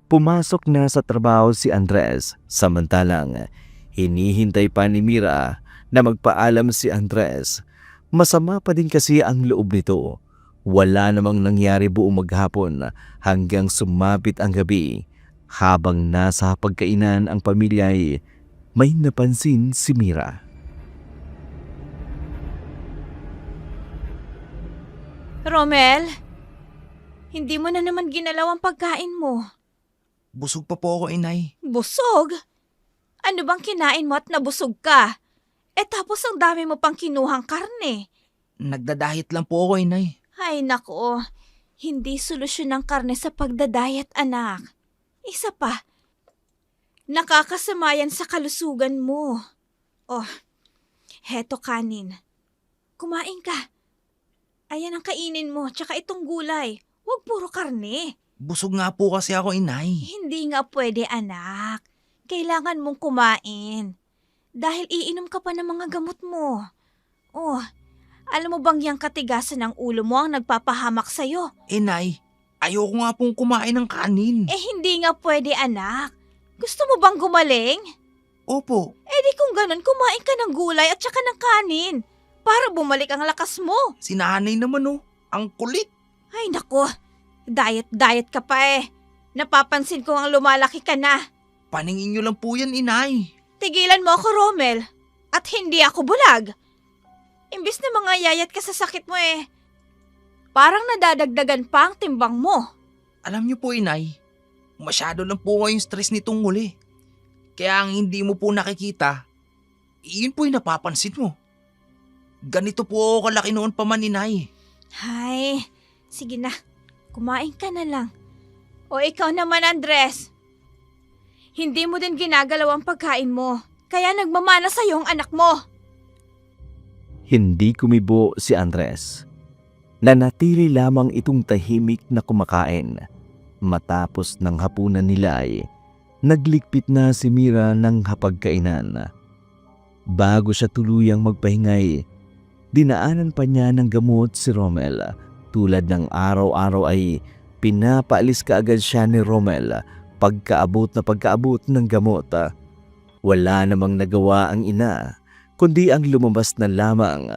pumasok na sa trabaho si Andres, samantalang hinihintay pa ni Mira na magpaalam si Andres. Masama pa din kasi ang loob nito. Wala namang nangyari buong maghapon hanggang sumapit ang gabi. Habang nasa pagkainan ang pamilya ay may napansin si Mira. Romel, hindi mo na naman ginalaw ang pagkain mo. Busog pa po ako, inay. Busog? Ano bang kinain mo at nabusog ka? Tapos ang dami mo pang kinuhang karne. Nagdadahit lang po ako, inay. Ay nako, hindi solusyon ng karne sa pagdadayat, anak. Isa pa, nakakasama yan sa kalusugan mo. Oh, heto kanin. Kumain ka. Ayan ang kainin mo, tsaka itong gulay. Huwag puro karne. Busog nga po kasi ako, inay. Hindi nga pwede, anak. Kailangan mong kumain. Dahil iinom ka pa ng mga gamot mo. Oh, alam mo bang yung katigasan ng ulo mo ang nagpapahamak sa'yo? Inay, ayoko nga pong kumain ng kanin. Hindi nga pwede, anak. Gusto mo bang gumaling? Opo. Di kung ganun, kumain ka ng gulay at saka ng kanin. Para bumalik ang lakas mo. Si nanay naman ang kulit. Ay nako, diet ka pa Napapansin ko ang lumalaki ka na. Paningin nyo lang po yan, inay. Tigilan mo ako, Romel. At hindi ako bulag. Imbis na mga yayat ka sa sakit mo parang nadadagdagan pa ang timbang mo. Alam nyo po, inay, masyado lang po kayong stress nitong huli. Kaya ang hindi mo po nakikita, iyon po yung napapansin mo. Ganito po ako kalaki noon pa man, inay. Ay, sige na. Kumain ka na lang. O ikaw naman, Andres. Hindi mo din ginagalaw ang pagkain mo. Kaya nagmamana sa'yo ang anak mo. Hindi kumibo si Andres. Nanatili lamang itong tahimik na kumakain. Matapos ng hapunan nila ay naglikpit na si Mira ng hapagkainan. Bago siya tuluyang magpahingay, dinaanan pa niya ng gamot si Romel. Tulad ng araw-araw ay pinapaalis kaagad siya ni Romel pagkaabot ng gamot. Wala namang nagawa ang ina kundi ang lumabas na lamang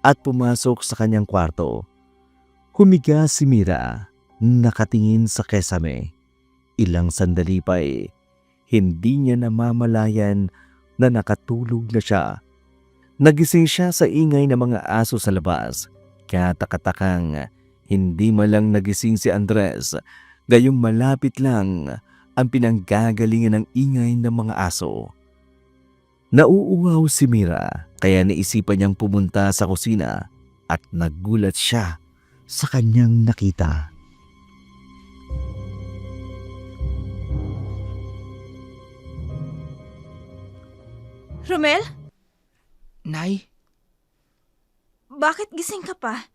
at pumasok sa kanyang kwarto. Humiga si Mira, nakatingin sa kesame. Ilang sandali pa hindi niya namamalayan na nakatulog na siya. Nagising siya sa ingay ng mga aso sa labas. Kaya takatakang hindi malang nagising si Andres, gayong malapit lang ang pinanggagalingan ng ingay ng mga aso. Nauuhaw si Mira kaya naisipan niyang pumunta sa kusina at nagulat siya sa kanyang nakita. Romel, Nay, bakit gising ka pa?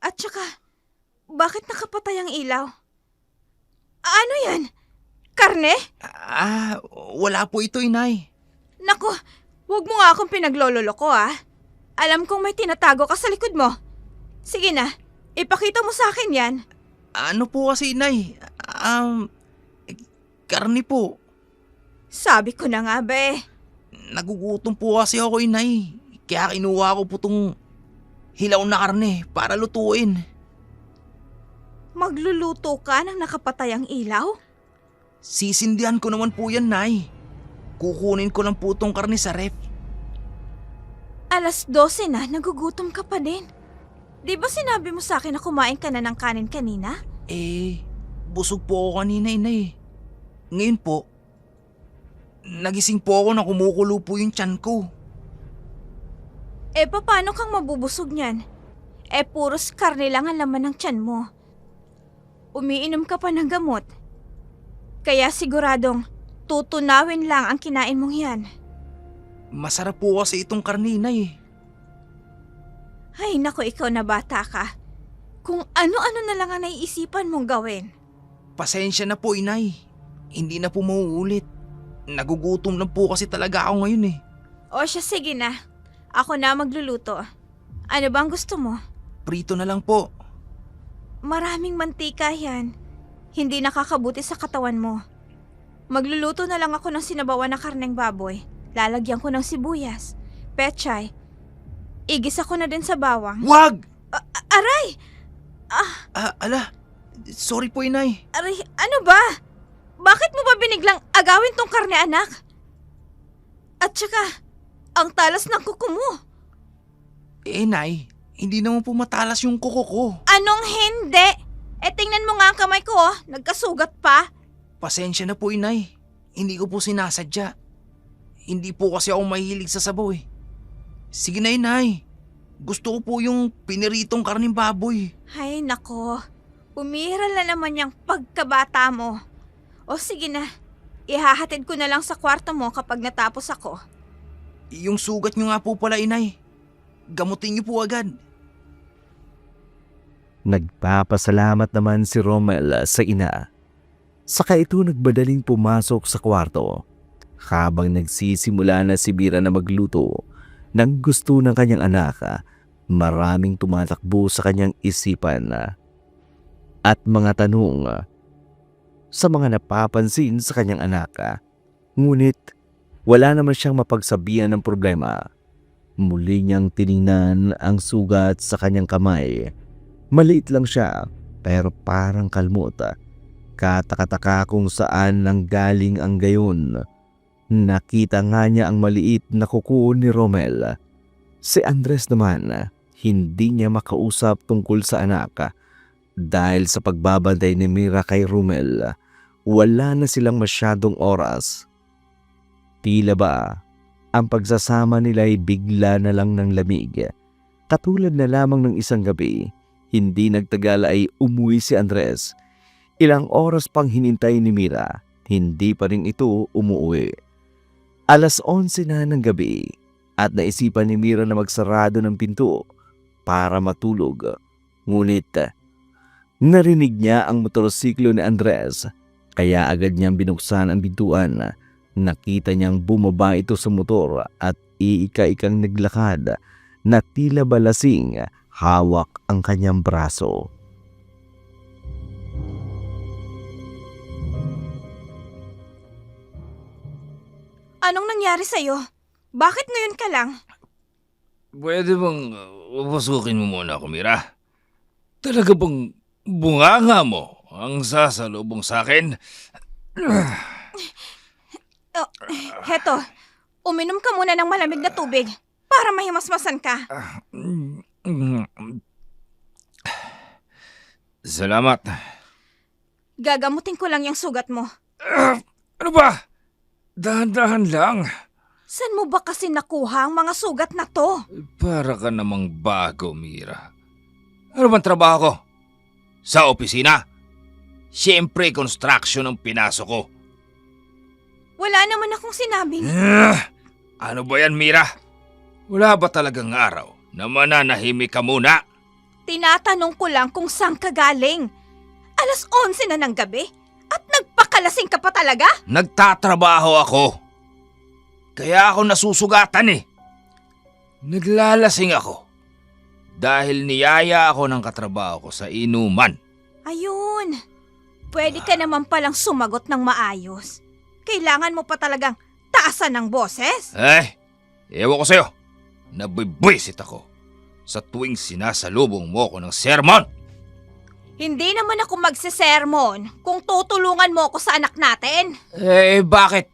At saka, bakit nakapatay ang ilaw? Ano yan? Karne? wala po ito, Inay. Naku, huwag mo nga akong pinaglololoko Alam kong may tinatago ka sa likod mo. Sige na, ipakita mo sa akin yan. Ano po kasi, Inay? Karni po. Sabi ko na nga be. Nagugutom po kasi ako, Inay. Kaya kinuha ko po tong hilaw na karne para lutuin. Magluluto ka ng nakapatay ang ilaw? Sisindihan ko naman po yan, Nay. Kukunin ko lang po tong karne sa ref. 12:00 na, nagugutom ka pa din. Di ba sinabi mo sa akin na kumain ka na ng kanin kanina? Busog po ako kanina, Inay. Ngayon po, nagising po ako na kumukulo po yung tiyan ko. Paano kang mabubusog niyan? Puros karne lang ang laman ng tiyan mo. Umiinom ka pa ng gamot. Kaya siguradong tutunawin lang ang kinain mong yan. Masarap po kasi itong karne, Inay. Ay nako, ikaw na bata ka. Kung ano-ano na lang ang naiisipan mong gawin. Pasensya na po, Inay. Hindi na po mauulit. Nagugutom lang po kasi talaga ako ngayon O siya, sige na. Ako na magluluto. Ano bang gusto mo? Prito na lang po. Maraming mantika yan. Hindi nakakabuti sa katawan mo. Magluluto na lang ako ng sinabawan na karneng baboy. Lalagyan ko ng sibuyas, pechay. Igisa ko na din sa bawang. Wag! Aray! Sorry po, Inay. Aray, ano ba? Bakit mo ba biniglang agawin tong karne, anak? At saka, ang talas ng kuko mo. Nay, hindi naman po matalas yung kuko ko. Anong hindi? Tingnan mo nga ang kamay ko, nagkasugat pa. Pasensya na po, Inay. Hindi ko po sinasadya. Hindi po kasi ako mahilig sa sabaw Sige na, Inay. Gusto ko po yung piniritong karning baboy. Ay, nako. Umiral na naman yung pagkabata mo. O sige na, ihahatid ko na lang sa kwarto mo kapag natapos ako. Yung sugat nyo nga po pala, Inay. Gamutin niyo po agad. Nagpapasalamat naman si Romel sa ina. Saka ito nagbadaling pumasok sa kwarto. Habang nagsisimula na si Mira na magluto ng gusto ng kanyang anak, maraming tumatakbo sa kanyang isipan at mga tanong sa mga napapansin sa kanyang anak. Ngunit wala naman siyang mapagsabihan ng problema. Muli niyang tiningnan ang sugat sa kanyang kamay. Maliit lang siya pero parang kalmot. Katakataka kung saan nanggaling ang gayon. Nakita nga niya ang maliit na kuko ni Romel. Si Andres naman, hindi niya makausap tungkol sa anak. Dahil sa pagbabantay ni Mira kay Romel, wala na silang masyadong oras. Tila ba, ang pagsasama nila ay bigla na lang ng lamig. Katulad na lamang ng isang gabi, hindi nagtagal ay umuwi si Andres. Ilang oras pang hinintay ni Mira, hindi pa rin ito umuwi. 11:00 na ng gabi at naisipan ni Mira na magsarado ng pinto para matulog. Ngunit narinig niya ang motorsiklo ni Andres kaya agad niyang binuksan ang pintuan. Nakita niyang bumaba ito sa motor at iika-ikang naglakad na tila balasing hawak ang kanyang braso. Anong nangyari sa'yo? Bakit ngayon ka lang? Pwede bang pasukin mo muna ako, Mira? Talaga bang bunganga mo ang sasalubong sa akin? Heto, Uminom ka muna ng malamig na tubig para mahimasmasan ka. Salamat. Gagamutin ko lang yung sugat mo. Ano ba? Dahan-dahan lang. Saan mo ba kasi nakuha ang mga sugat na to? Para ka namang bago, Mira. Ano bang trabaho ko? Sa opisina? Siyempre, construction ang pinasok ko. Wala naman akong sinabing... Ano ba yan, Mira? Wala ba talagang araw na mananahimik ka muna? Tinatanong ko lang kung saan ka galing. 11:00 na ng gabi at nagpakalasing ka pa talaga? Nagtatrabaho ako. Kaya ako nasusugatan eh. Naglalasing ako. Dahil niyaya ako ng katrabaho ko sa inuman. Ayun. Pwede ka naman palang sumagot ng maayos. Kailangan mo pa talagang taasan ng boses. Ewan ko sa'yo. Nabibwisit ako sa tuwing sinasalubong mo ko ng sermon. Hindi naman ako magsesermon kung tutulungan mo ako sa anak natin. Bakit?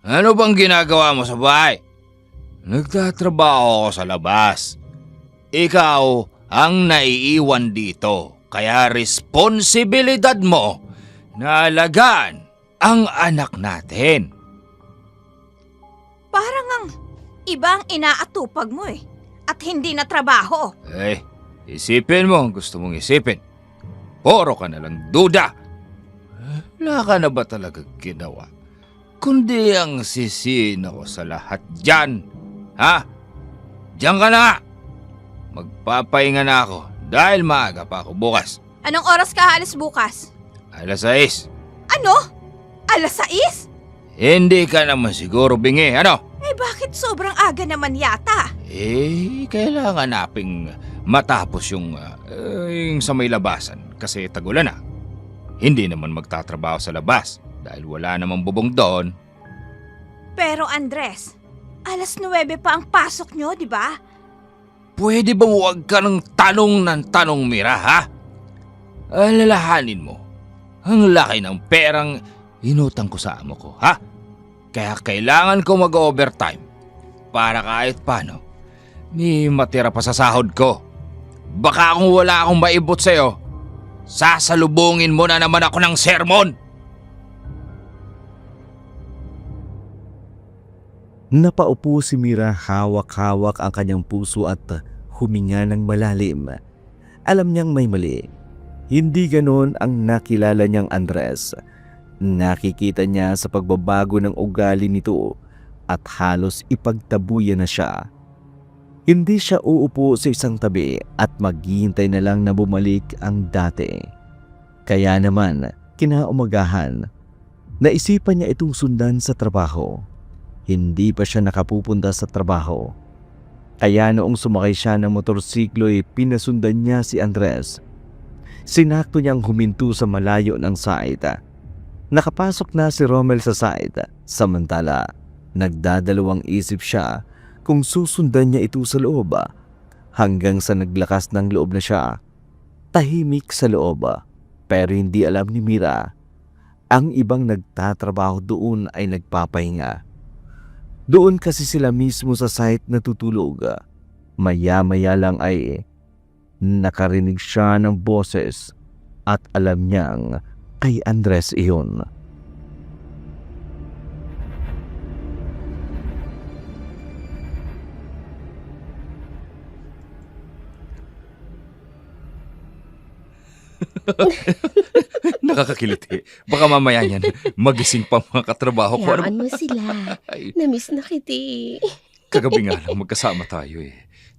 Ano bang ginagawa mo sa bahay? Nagtatrabaho ako sa labas. Ikaw ang naiiwan dito. Kaya responsibilidad mo na alagaan ang anak natin. Parang ang ibang inaatupag mo eh. At hindi na trabaho. Isipin mo ang gusto mong isipin. Puro ka na lang duda. Wala ka na ba talaga ginawa? Kundi ang sisihin ako sa lahat dyan. Ha? Diyan ka na nga. Magpapahinga na ako dahil maaga pa ako bukas. Anong oras ka aalis bukas? 6:00. Ano? 6:00? Hindi ka naman siguro bingi, ano? Bakit sobrang aga naman yata? Kailangan naping matapos yung sa may labasan kasi tagulan na. Hindi naman magtatrabaho sa labas dahil wala namang bubong doon. Pero Andres, 9:00 pa ang pasok nyo, di ba? Pwede bang huwag ka ng tanong, Mira, ha? Alalahanin mo, ang laki ng perang inutang ko sa amo ko, ha? Kaya kailangan ko mag-overtime para kahit paano may matira pa sa sahod ko. Baka kung wala akong maibot sa'yo, sasalubungin mo na naman ako ng sermon. Napaupo si Mira, hawak-hawak ang kanyang puso at huminga ng malalim. Alam niyang may mali. Hindi ganon ang nakilala niyang Andres. Nakikita niya sa pagbabago ng ugali nito at halos ipagtabuyan na siya. Hindi siya uupo sa isang tabi at maghihintay na lang na bumalik ang dati. Kaya naman, kinaumagahan, naisipan niya itong sundan sa trabaho. Hindi pa siya nakapupunta sa trabaho. Kaya noong sumakay siya ng motorsiklo pinasundan niya si Andres. Sinakto niyang huminto sa malayo ng site. Nakapasok na si Romel sa site, samantala nagdadalawang isip siya kung susundan niya ito sa loob hanggang sa naglakas ng loob na siya. Tahimik sa loob pero hindi alam ni Mira. Ang ibang nagtatrabaho doon ay nagpapahinga. Doon kasi sila mismo sa site natutulog. Maya-maya lang ay nakarinig siya ng boses at alam niyang kay Andres iyon. Nakakakiliti. Baka mamaya niyan, magising pa mga katrabaho ko. Hayaan mo sila. Namiss na kiti. Kagabi nga lang magkasama tayo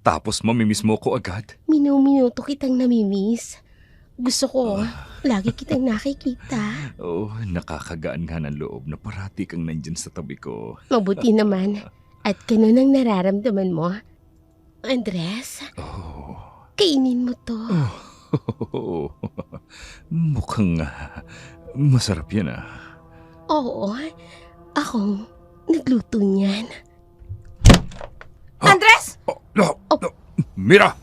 Tapos mamimiss mo ko agad. Minuto kitang namimiss. Gusto ko, lagi kitang nakikita. Nakakagaan nga ng loob na parati kang nandyan sa tabi ko. Mabuti naman. At ganun ang nararamdaman mo. Andres, kainin mo to. Mukhang masarap yan Oo, akong nagluto niyan. Andres! Mira!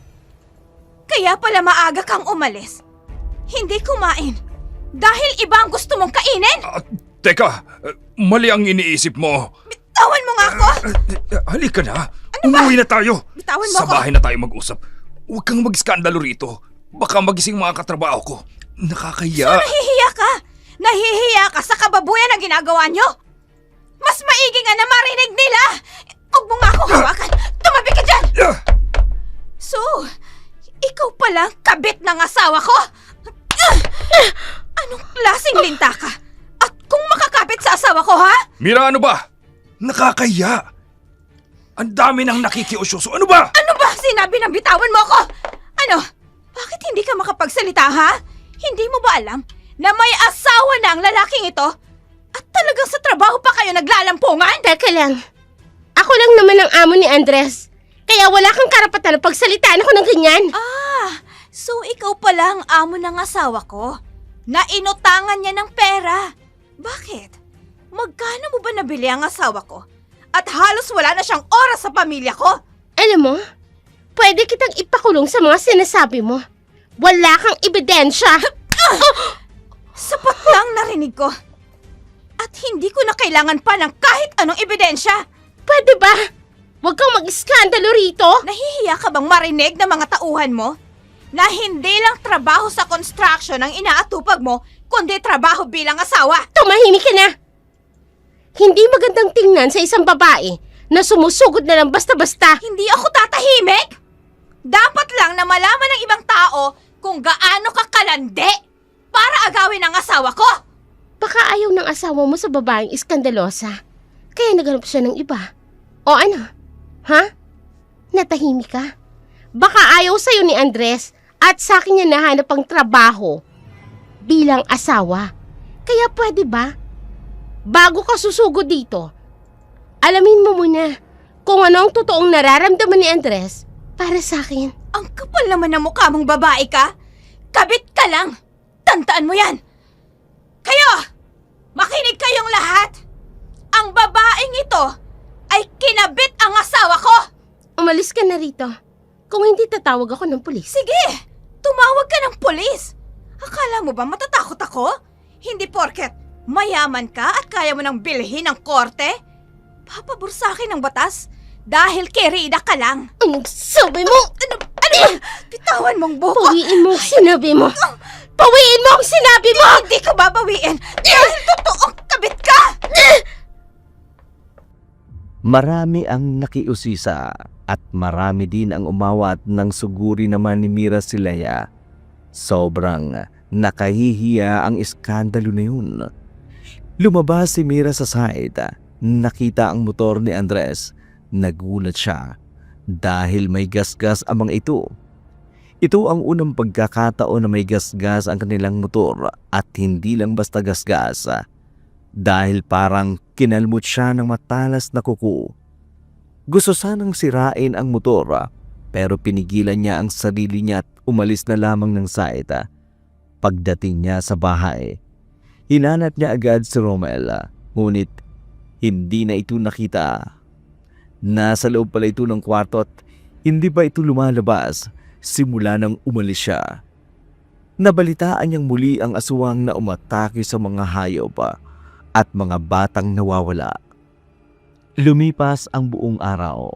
Kaya pala maaga kang umalis. Hindi kumain. Dahil iba ang gusto mong kainin? Teka, mali ang iniisip mo. Bitawan mo nga ako! Halika na. Umuwi na tayo. Bitawan mo Sa ako. bahay na tayo mag-usap. Huwag kang mag-skandalo rito. Baka magising mga katrabaho ko. Nakakahiya. Nahihiya ka! Nahihiya ka sa kababuyan na ginagawa nyo! Mas maigi nga na marinig nila! Huwag mo nga akong hawakan! Tumabi ka dyan! Ah! So, ikaw pala ang kabit ng asawa ko? Anong klaseng linta ka? At kung makakapit sa asawa ko, ha? Mira, ano ba? Nakakahiya. Ang dami nang nakikiusyoso. Ano ba? Ano ba sinabi ng bitawan mo ako? Ano? Bakit hindi ka makapagsalita, ha? Hindi mo ba alam na may asawa na ang lalaking ito? At talagang sa trabaho pa kayo naglalampungan? Teka lang. Ako lang naman ang amo ni Andres. Kaya wala kang karapatan na pagsalitaan ako ng ganyan. So ikaw pala ang amo ng asawa ko? Na inutangan niya ng pera? Bakit? Magkano mo ba nabili ang asawa ko? At halos wala na siyang oras sa pamilya ko? Alam mo, pwede kitang ipakulong sa mga sinasabi mo. Wala kang ebidensya. Sapat lang narinig ko. At hindi ko na kailangan pa ng kahit anong ebidensya. Pwede ba? Huwag kang mag-iskandalo rito. Nahihiya ka bang marinig ng mga tauhan mo? Na hindi lang trabaho sa construction ang inaatupag mo, kundi trabaho bilang asawa. Tumahimik ka na. Hindi magandang tingnan sa isang babae na sumusugod na lang basta-basta. Hindi ako tatahimik! Dapat lang na malaman ng ibang tao kung gaano ka kalandi para agawin ang asawa ko. Baka ayaw ng asawa mo sa babaeng iskandalosa. Kaya naghanap siya ng iba. O ano? Ha? Natahimik ka? Baka ayaw sa'yo ni Andres at sa akin niya nahanap ang trabaho bilang asawa. Kaya pwede ba? Bago ka susugod dito, alamin mo muna kung ano ang totoong nararamdaman ni Andres para sa akin. Ang kapal naman ng mukha mong babae ka. Kabit ka lang. Tandaan mo yan. Kayo! Makinig kayong lahat. Ang babaeng ito ay kinabit ang asawa ko. Umalis ka na rito. Kung hindi tatawag ako ng pulis. Sige, tumawag ka ng pulis. Akala mo ba matatakot ako? Hindi porket mayaman ka at kaya mo nang bilhin ng korte? Papabor sa akin ng batas dahil kerida ka lang. Anong sabi mo? Ano ba? Bitawan mong buko. Pawiin mo ang sinabi mo. Pawiin mo ang sinabi mo! Hindi ko babawiin dahil totoong kabit ka! Marami ang nakiusisa at marami din ang umawat ng suguri naman ni Mira si Leia. Sobrang nakahihiya ang iskandalo na yun. Lumabas si Mira sa side, nakita ang motor ni Andres. Nagulat siya dahil may gasgas ang mga ito. Ito ang unang pagkakataon na may gasgas ang kanilang motor at hindi lang basta gasgas. Dahil parang kinalmot siya ng matalas na kuko. Gusto sanang sirain ang motor pero pinigilan niya ang sarili niya at umalis na lamang ng site. Pagdating niya sa bahay, hinanap niya agad si Romel, ngunit hindi na ito nakita. Nasa loob pala ito ng kwarto at hindi pa ito lumalabas simula nang umalis siya. Nabalitaan niyang muli ang aswang na umatake sa mga hayop at mga batang nawawala. Lumipas ang buong araw.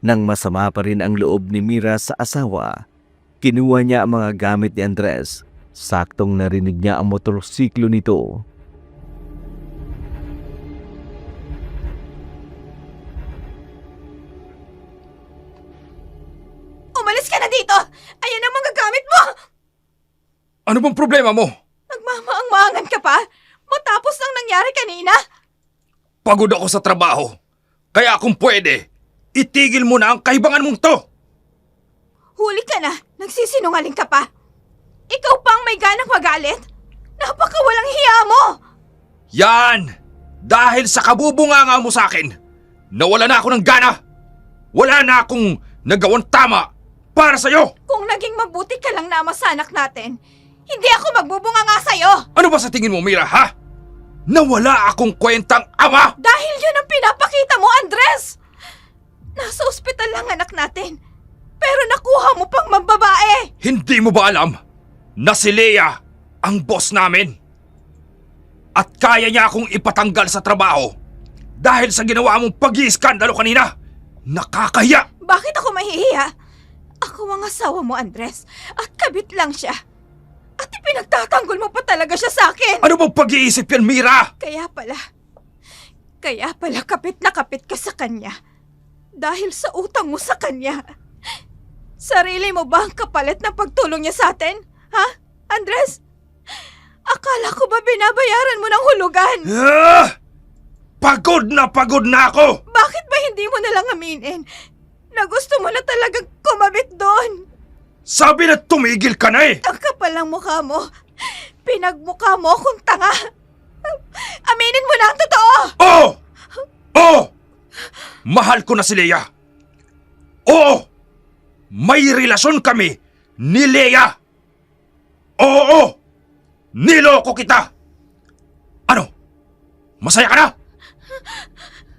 Nang masama pa rin ang loob ni Mira sa asawa, kinuha niya ang mga gamit ni Andres. Saktong narinig niya ang motorsiklo nito. Umalis ka na dito! Ayan ang mga gamit mo! Ano bang problema mo? Nagmamaang-maangan ka pa? Matapos ang nangyari kanina? Pagod ako sa trabaho. Kaya kung pwede, itigil mo na ang kahibangan mong to! Huli ka na! Nagsisinungaling ka pa! Ikaw pang may ganang magalit? Napakawalang hiya mo! Yan! Dahil sa kabubunganga mo sa akin, nawala na ako ng gana! Wala na akong nagawang tama para sa'yo! Kung naging mabuti ka lang na ama sa anak natin, hindi ako magbubunganga sa'yo! Ano ba sa tingin mo, Mira, ha? Nawala akong kwentang ama! Dahil yun ang pinapakita mo, Andres! Nasa ospital lang anak natin, pero nakuha mo pang mambabae! Hindi mo ba alam na si Leia ang boss namin? At kaya niya akong ipatanggal sa trabaho Dahil sa ginawa mong pag-iiskandalo kanina. Nakakahiya! Bakit ako mahihiya? Ako ang asawa mo, Andres. At kabit lang siya. At ipinagtatanggol mo pa talaga siya sa akin. Ano bang pag-iisip yan, Mira? Kaya pala kapit na kapit ka sa kanya. Dahil sa utang mo sa kanya. Sarili mo ba ang kapalit ng pagtulong niya sa atin? Ha, Andres? Akala ko ba binabayaran mo ng hulugan? Pagod na ako! Bakit ba hindi mo nalang aminin na gusto mo na talagang kumabit doon? Sabi na tumigil ka na eh! Ang kapal ng mukha mo. Pinagmukha mo akong tanga. Aminin mo na ang totoo! Oo! Oo! Mahal ko na si Leia. Oo! May relasyon kami ni Leia. Oo! Niloko kita! Ano? Masaya ka na?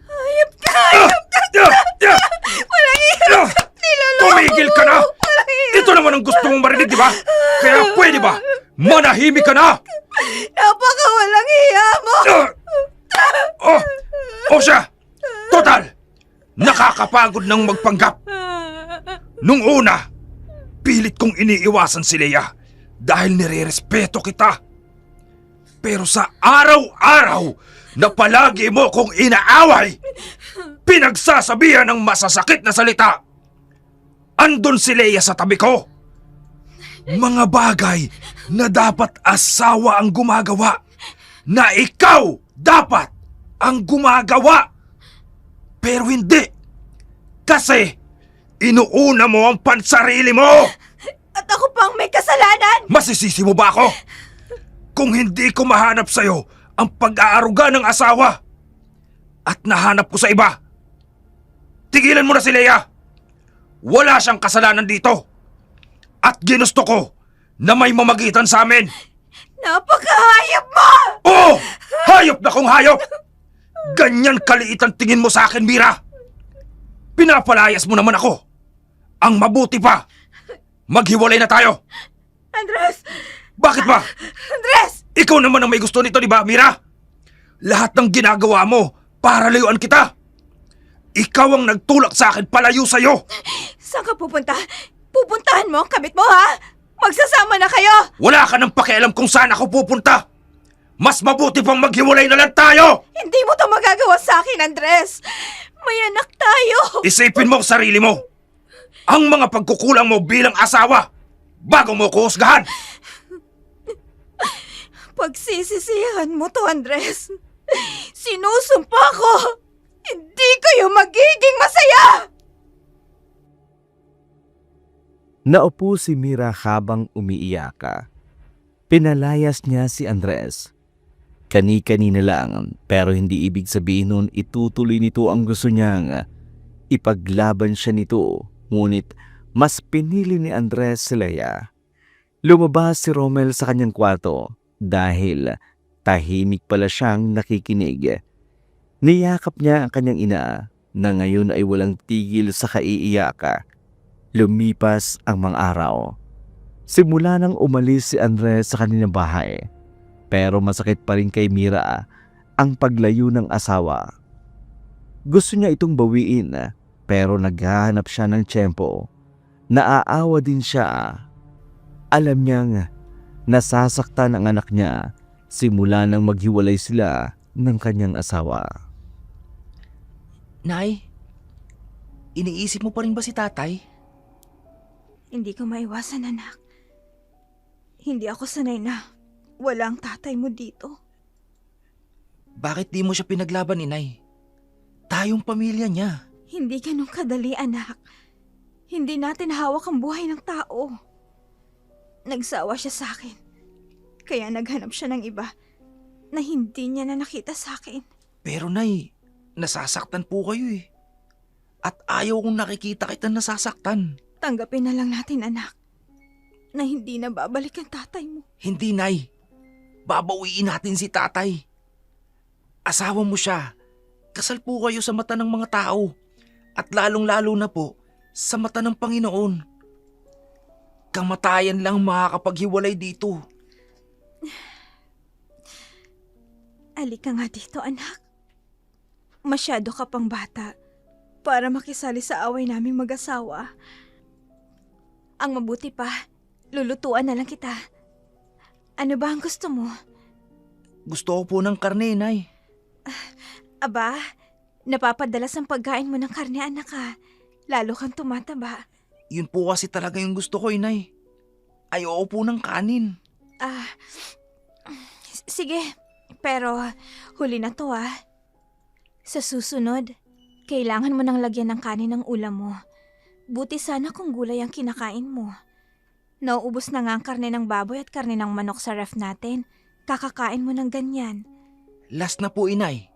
Hayop ka! Hayop ka! Walang hirap! Niloloko Tumigil ka na! mo! Walang hirap! Ito naman ang gusto mong marinig, di ba? Kaya pwede ba? Manahimik ka na! Napaka-walang hiya mo! O siya! Total! Nakakapagod ng magpanggap. Nung una, pilit kong iniiwasan si Leia dahil nire-respeto kita. Pero sa araw-araw na palagi mo kong inaaway, pinagsasabihan ng masasakit na salita, andun si Leia sa tabi ko. Mga bagay na dapat asawa ang gumagawa, na ikaw dapat ang gumagawa. Pero hindi. Kasi inuuna mo ang pansarili mo. At ako pang may kasalanan! Masisisi mo ba ako? Kung hindi ko mahanap sa'yo ang pag-aaruga ng asawa at nahanap ko sa iba, tigilan mo na si Leia. Wala siyang kasalanan dito. At ginusto ko na may mamagitan sa amin. Napakahayop mo! Oo! Hayop na kung hayop! Ganyan kaliit ang tingin mo sa akin, Mira. Pinapalayas mo naman ako. Ang mabuti pa, maghiwalay na tayo. Andres! Bakit ba? Andres! Ikaw naman ang may gusto nito, di ba, Mira? Lahat ng ginagawa mo para layuan kita. Ikaw ang nagtulak sa akin palayo sa'yo. Saan ka pupunta? Pupuntahan mo ang kabit mo, ha? Magsasama na kayo! Wala ka nang pakialam kung saan ako pupunta. Mas mabuti pang maghiwalay na lang tayo. Hindi mo to magagawa sa akin, Andres! May anak tayo! Isipin mo ang sarili mo. Ang mga pagkukulang mo bilang asawa bago mo ko husgahan. Pagsisisihan mo to, Andres. Sinusumpa ko! Hindi kayo magiging masaya! Naupo si Mira habang umiiyak. Pinalayas niya si Andres. Kani-kanina lang, pero hindi ibig sabihin nun itutuloy nito ang gusto niyang ipaglaban siya nito. Ngunit mas pinili ni Andres si Leia. Lumabas si Romel sa kanyang kwarto dahil tahimik pala siyang nakikinig. Niyakap niya ang kanyang ina na ngayon ay walang tigil sa kaiiyak. Lumipas ang mga araw. Simula nang umalis si Andres sa kanilang bahay. Pero masakit pa rin kay Mira ang paglayo ng asawa. Gusto niya itong bawiin pero naghahanap siya ng tiyempo. Naaawa din siya. Alam niyang nasasaktan ang anak niya simula nang maghiwalay sila ng kanyang asawa. Nay, iniisip mo pa rin ba si tatay? Hindi ko maiwasan, anak. Hindi ako sanay na wala ang tatay mo dito. Bakit di mo siya pinaglaban, inay? Tayong pamilya niya. Hindi ganun kadali, anak. Hindi natin hawak ang buhay ng tao. Nagsawa siya sa akin. Kaya naghanap siya ng iba na hindi niya na nakita sa akin. Pero nay, nasasaktan po kayo eh. At ayaw kong nakikita kitang nasasaktan. Tanggapin na lang natin, anak, na hindi na babalik ang tatay mo. Hindi, nay. Babawiin natin si tatay. Asawa mo siya. Kasal po kayo sa mata ng mga tao. At lalong-lalo na po sa mata ng Panginoon. Kamatayan lang makakapaghiwalay dito. Alika nga dito, anak. Masyado ka pang bata para makisali sa away naming mag-asawa. Ang mabuti pa, lulutuan na lang kita. Ano ba ang gusto mo? Gusto ko po ng karne, Nay. Aba, napapadalas ang pagkain mo ng karne, anak ka. Lalo kang tumataba. Yun po kasi talaga yung gusto ko, Nay. Ayoko po ng kanin. Sige, pero huli na to Sa susunod, kailangan mo nang lagyan ng kanin ng ulam mo. Buti sana kung gulay ang kinakain mo. Nauubos na nga ang karne ng baboy at karne ng manok sa ref natin. Kakakain mo ng ganyan. Last na po, Inay.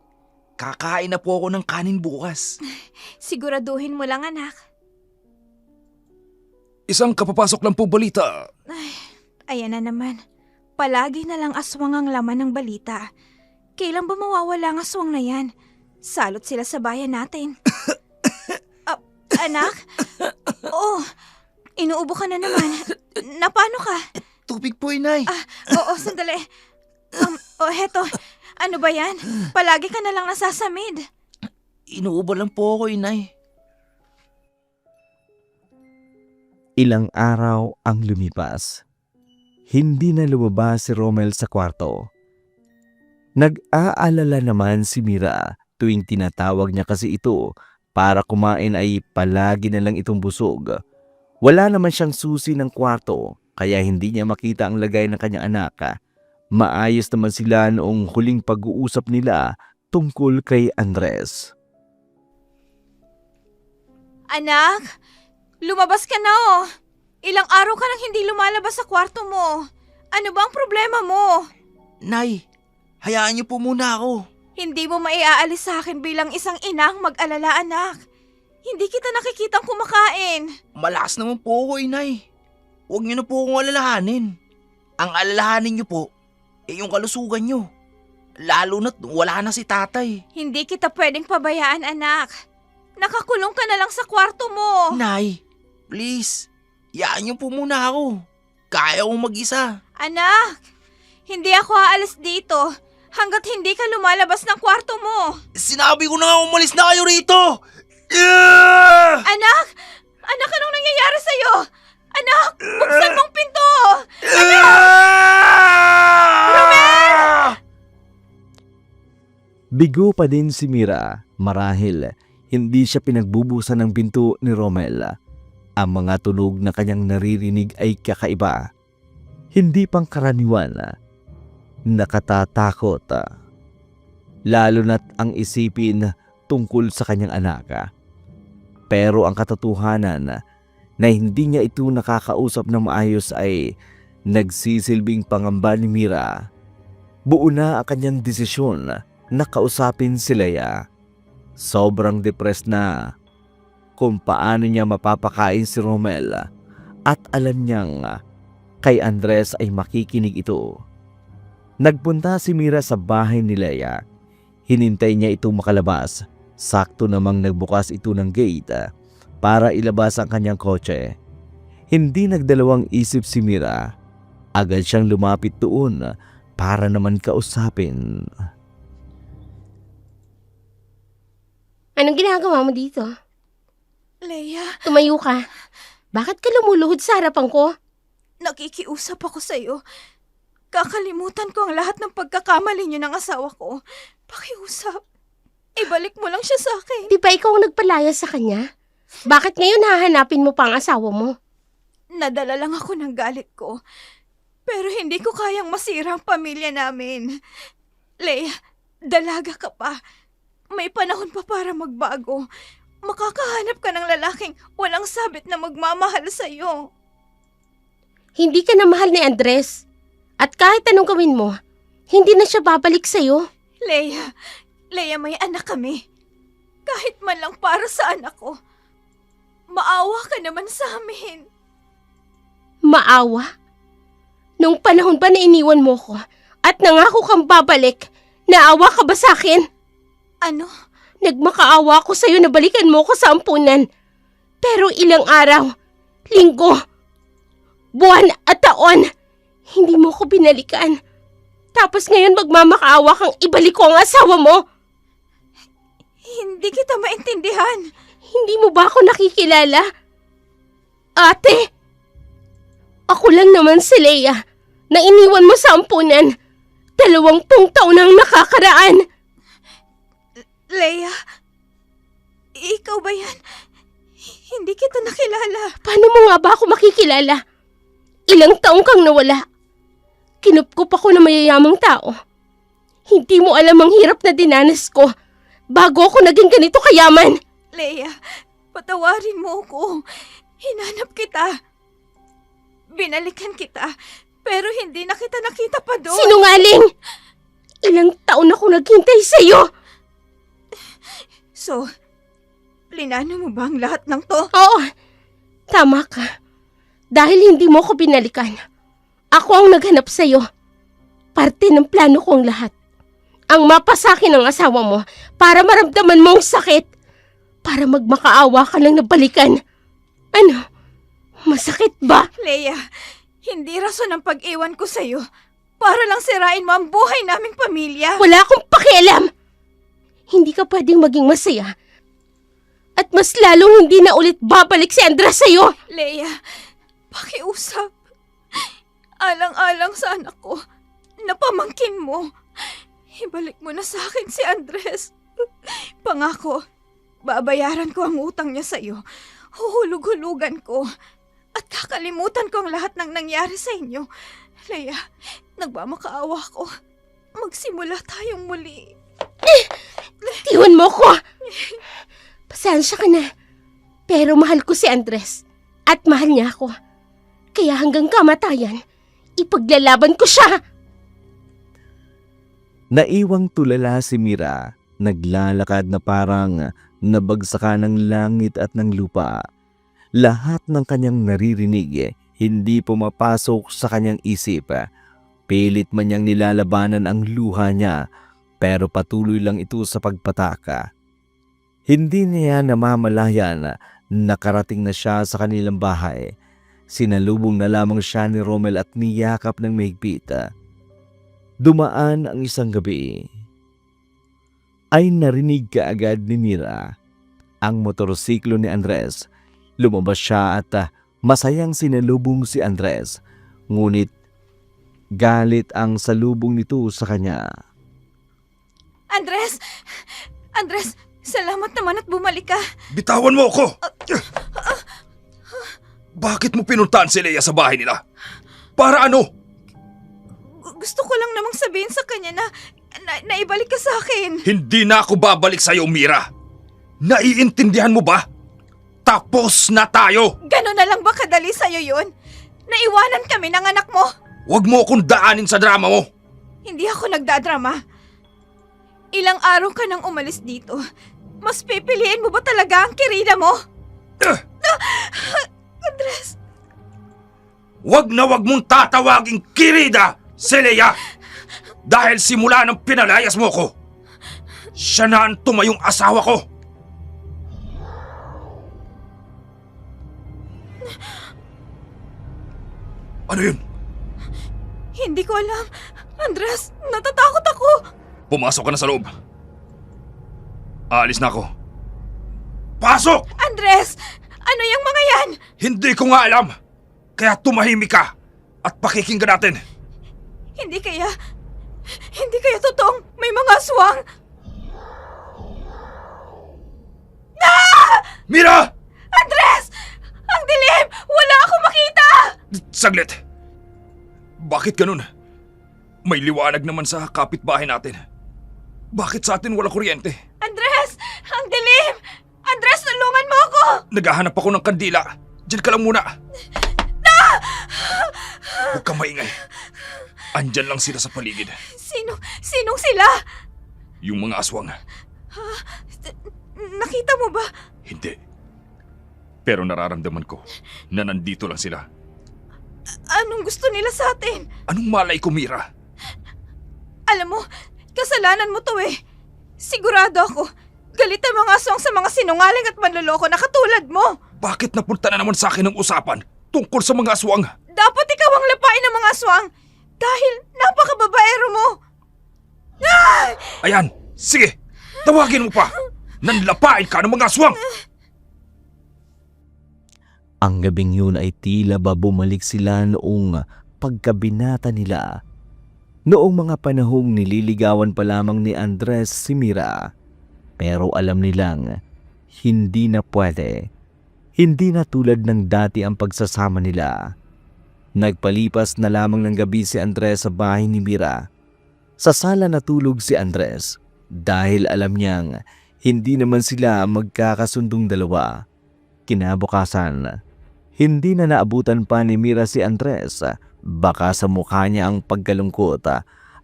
Kakain na po ako ng kanin bukas. Siguraduhin mo lang, anak. Isang kapapasok lang po balita. Ayan na naman. Palagi na lang aswang ang laman ng balita. Kailan ba mawawala ang aswang na yan? Salot sila sa bayan natin. Anak? Oo. Inuubo ka na naman. Napano ka? Tubig po, Inay. Oo, sandali. Heto. Ano ba yan? Palagi ka na lang nasasamid. Inuubo lang po ako, Inay. Ilang araw ang lumipas. Hindi na lumabas si Romel sa kwarto. Nag-aalala naman si Mira tuwing tinatawag niya kasi ito para kumain ay palagi na lang itong busog. Wala naman siyang susi ng kwarto kaya hindi niya makita ang lagay ng kanyang anak. Maayos naman sila noong huling pag-uusap nila tungkol kay Andres. Anak, lumabas ka na Ilang araw ka nang hindi lumalabas sa kwarto mo. Ano ba ang problema mo? Nay, hayaan niyo po muna ako. Hindi mo maiaalis sa akin bilang isang inang mag-alala, anak. Hindi kita nakikitang kumakain. Malakas naman po ako, Inay. Huwag niyo na po akong alalahanin. Ang alalahanin niyo po, yung kalusugan niyo. Lalo na't wala na si tatay. Hindi kita pwedeng pabayaan, anak. Nakakulong ka na lang sa kwarto mo. Nay, please, hayaan niyo po muna ako. Kaya kong mag-isa. Anak, hindi ako aalis dito hanggat hindi ka lumalabas ng kwarto mo. Sinabi ko na nga umalis na kayo rito! Anak! Anak, anong nangyayari sa'yo? Anak, buksan mong pinto! Bigo pa din si Mira marahil hindi siya pinagbubusan ng pinto ni Romel. Ang mga tunog na kanyang naririnig ay kakaiba. Hindi pangkaraniwan. Nakatatakot. Lalo na't ang isipin tungkol sa kanyang anak. Pero ang katotohanan na hindi niya ito nakakausap ng maayos ay nagsisilbing pangamba ni Mira. Buo na ang kanyang desisyon na kausapin si Leia. Sobrang depressed na kung paano niya mapapakain si Romel at alam niyang kay Andres ay makikinig ito. Nagpunta si Mira sa bahay ni Leia. Hinintay niya ito makalabas. Sakto namang nagbukas ito ng gate para ilabas ang kanyang kotse. Hindi nagdalawang isip si Mira. Agad siyang lumapit doon para naman kausapin. Anong ginagawa mo dito? Leia, Tumayo ka. Bakit ka lumuluhod sa harapan ko? nakikiusap ako sa'yo. Kakalimutan ko ang lahat ng pagkakamali niyo ng asawa ko. Pakiusap. Ibalik mo lang siya sa akin. Di ba ikaw ang nagpalaya sa kanya? Bakit ngayon hahanapin mo pa ang asawa mo? Nadala lang ako ng galit ko. Pero hindi ko kayang masira ang pamilya namin. Leia, dalaga ka pa. May panahon pa para magbago. Makakahanap ka ng lalaking walang sabit na magmamahal sa'yo. Hindi ka na mahal ni Andres. At kahit anong gawin mo, hindi na siya babalik sa'yo. Leia, may anak kami. Kahit man lang para sa anak ko. Maawa ka naman sa amin. Maawa? Nung panahon ba na iniwan mo ko at nangako kang babalik, naawa ka ba sa akin? Ano? Nagmakaawa ako sa'yo na balikan mo ko sa ampunan. Pero ilang araw, linggo, buwan at taon, hindi mo ko binalikan. Tapos ngayon magmamakaawa kang ibalik ko ang asawa mo. Hindi kita maintindihan. Hindi mo ba ako nakikilala? Ate! Ako lang naman si Leia na iniwan mo sa ampunan. 20 taon ang nakakaraan. Leia, ikaw ba yan? Hindi kita nakilala. Paano mo nga ba ako makikilala? Ilang taong kang nawala. Kinupkup ako ng mayayamang tao. Hindi mo alam ang hirap na dinanas ko bago ako naging ganito kayaman. Leia, patawarin mo ako. Hinanap kita. Binalikan kita, pero hindi na kita nakita pa doon. Sinungaling! Ilang taon ako naghintay sa'yo. So, plinano mo ba ang lahat ng to? Oo, tama ka. Dahil hindi mo ako binalikan, ako ang naghanap sa'yo. Parte ng plano ko ang lahat. Ang mapasakin ng asawa mo para maramdaman mo ang sakit. Para magmakaawa ka lang na balikan. Ano? Masakit ba? Leia, hindi rason ang pag-iwan ko sa'yo para lang sirain mo ang buhay naming pamilya. Wala akong pakialam. Hindi ka pwedeng maging masaya. At mas lalong hindi na ulit babalik si Andres sa'yo. Leia, pakiusap. Alang-alang sa anak ko na pamangkin mo. Ibalik mo na sa akin si Andres. Pangako, babayaran ko ang utang niya sa'yo. Huhulug-hulugan ko. At kakalimutan ko ang lahat ng nangyari sa inyo. Leia, nagmamakaawa ko. Magsimula tayong muli. Tiwan mo ko. Pasensya ka na. Pero mahal ko si Andres. At mahal niya ako. Kaya hanggang kamatayan, ipaglalaban ko siya. Naiwang tulala si Mira, naglalakad na parang nabagsakan ng langit at ng lupa. Lahat ng kanyang naririnig hindi pumapasok sa kanyang isip. Pilit man niyang nilalabanan ang luha niya pero patuloy lang ito sa pagpataka. Hindi niya namamalayan na nakarating na siya sa kanilang bahay. Sinalubong na lamang siya ni Romel at niyakap ng mahigpit. Dumaan ang isang gabi. Ay narinig kaagad ni Mira ang motorsiklo ni Andres. Lumabas siya at masayang sinalubong si Andres. Ngunit galit ang salubong nito sa kanya. Andres! Andres, salamat naman at bumalik ka. Bitawan mo ako! Bakit mo pinuntahan si Leia sa bahay nila? Para ano? Gusto ko lang namang sabihin sa kanya na ibalik ka sa akin. Hindi na ako babalik sa'yo, Mira. Naiintindihan mo ba? Tapos na tayo! Gano'n na lang ba kadali sa'yo yun? Naiwanan kami ng anak mo. Huwag mo akong daanin sa drama mo. Hindi ako nagdadrama. Ilang araw ka nang umalis dito. Mas pipiliin mo ba talaga ang kirida mo? Andres! Huwag na huwag mong tatawaging kirida si Leia! Dahil simula nang pinalayas mo ko, siya na ang tumayong asawa ko. Ano yun? Hindi ko alam. Andres, natatakot ako. Pumasok ka na sa loob. Aalis na ako. Pasok! Andres! Ano yung mga yan? Hindi ko nga alam. Kaya tumahimik ka at pakikinggan natin. Hindi kaya totoong may mga aswang? Mira! Andres! Ang dilim! Wala akong makita! Saglit. Bakit ganun? May liwanag naman sa kapitbahay natin. Bakit sa atin wala kuryente? Andres! Ang dilim! Andres, tulungan mo ako! Naghahanap ako ng kandila. Diyan ka lang muna. Huwag kang maingay. Andyan lang sila sa paligid. Sinong sila? Yung mga aswang. Nakita mo ba? Hindi. Pero nararamdaman ko na nandito lang sila. Anong gusto nila sa atin? Anong malay ko, Mira? Alam mo, kasalanan mo to eh. Sigurado ako, galit ang mga aswang sa mga sinungaling at manloloko na katulad mo. Bakit napunta na naman sa akin ang usapan tungkol sa mga aswang? Dapat ikaw ang lapain ng mga aswang dahil napakababaero mo. Ayan, sige, tawagin mo pa. Nanlapain ka ng mga aswang! Ang gabing yun ay tila ba bumalik sila noong pagkabinata nila. Noong mga panahong nililigawan pa lamang ni Andres si Mira. Pero alam nilang hindi na pwede. Hindi na tulad ng dati ang pagsasama nila. Nagpalipas na lamang ng gabi si Andres sa bahay ni Mira. Sa sala natulog si Andres dahil alam niyang hindi naman sila magkakasundong dalawa. Kinabukasan, hindi na naabutan pa ni Mira si Andres. Baka sa mukha niya ang pagkalungkot.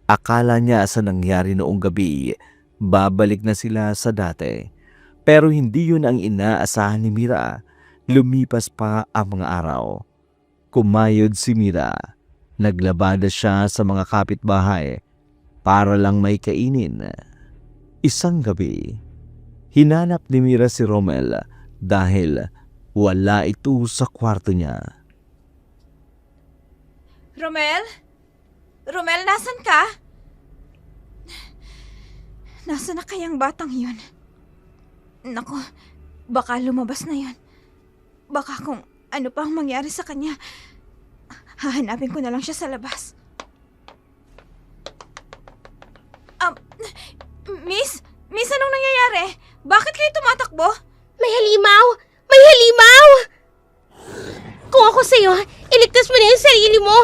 Akala niya sa nangyari noong gabi, babalik na sila sa dati. Pero hindi yun ang inaasahan ni Mira. Lumipas pa ang mga araw. Kumayod si Mira. Naglabada siya sa mga kapitbahay para lang may kainin. Isang gabi, hinanap ni Mira si Romel dahil wala ito sa kwarto niya. Romel? Romel, nasan ka? Nasaan na kayang batang yun? Naku, baka lumabas na yun. Baka kung ano pa ang mangyari sa kanya, hahanapin ko na lang siya sa labas. Miss? Miss, anong nangyayari? Bakit kayo tumatakbo? May halimaw! May halimaw! Kung ako sa'yo, iligtas mo na yung sarili mo.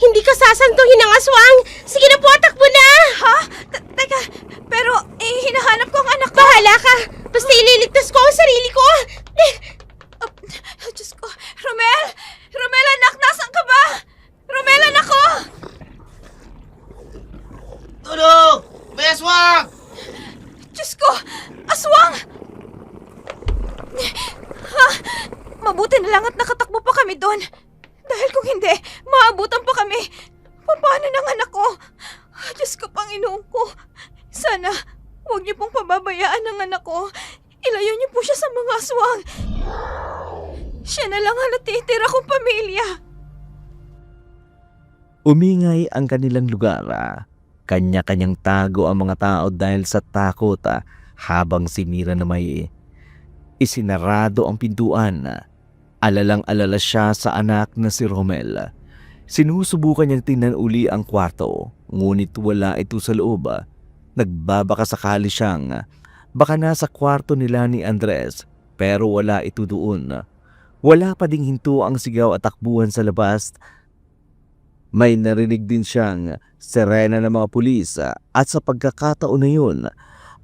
Hindi ka sasantuhin ng aswang. Sige na po, takbo na! Ha? Teka, pero hinahanap ko ang anak ko. Bahala ka! Basta ililigtas ko ang sarili ko! Diyos ko. Romel! Romel, anak! Nasaan ka ba? Romel, anak ko! Tulong! May aswang! Diyos ko! Aswang! Ha? Mabuti na lang at nakatakbo pa kami doon. Dahil kung hindi, maabutan pa kami. Paano ng anak ko? Diyos ko, Panginoon ko. Sana, huwag niyo pong pababayaan ang anak ko. Ilayo niyo po siya sa mga aswang. Siya na lang ang natitira kong pamilya. Umingay ang kanilang lugar. Kanya-kanyang tago ang mga tao dahil sa takot habang si Mira na may isinarado ang pintuan. Alalang-alala siya sa anak na si Romel. Sinusubukan niyang tingnan uli ang kwarto, ngunit wala ito sa loob. Nagbabaka sakali siyang baka nasa kwarto nila ni Andres, pero wala ito doon. Wala pa ding hinto ang sigaw at takbuhan sa labas. May narinig din siyang sirena ng mga pulis at sa pagkakataon na yun,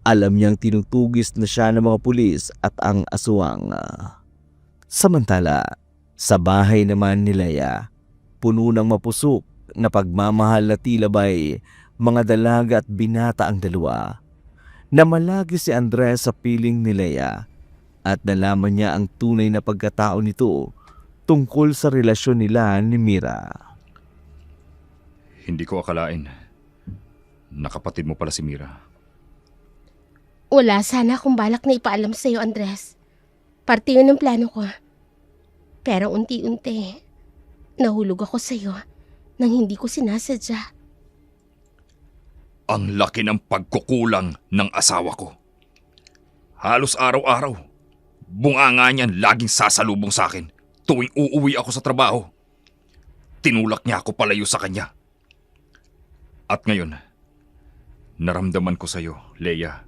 alam niyang tinutugis na siya ng mga pulis at ang aswang. Samantala, sa bahay naman ni Leia, puno ng mapusok na pagmamahal na tila ba'y mga dalaga at binata ang dalawa. Namalagi si Andres sa piling ni Leia at nalaman niya ang tunay na pagkatao nito tungkol sa relasyon nila ni Mira. Hindi ko akalain. Nakapatid mo pala si Mira. Wala sana akong balak na ipaalam sa'yo, Andres. Parte yun ng plano ko. Pero unti-unti, nahulog ako sa'yo nang hindi ko sinasadya. Ang laki ng pagkukulang ng asawa ko. Halos araw-araw, bunganga niyan laging sasalubong sa akin tuwing uuwi ako sa trabaho. Tinulak niya ako palayo sa kanya. At ngayon, naramdaman ko sa'yo, Leia,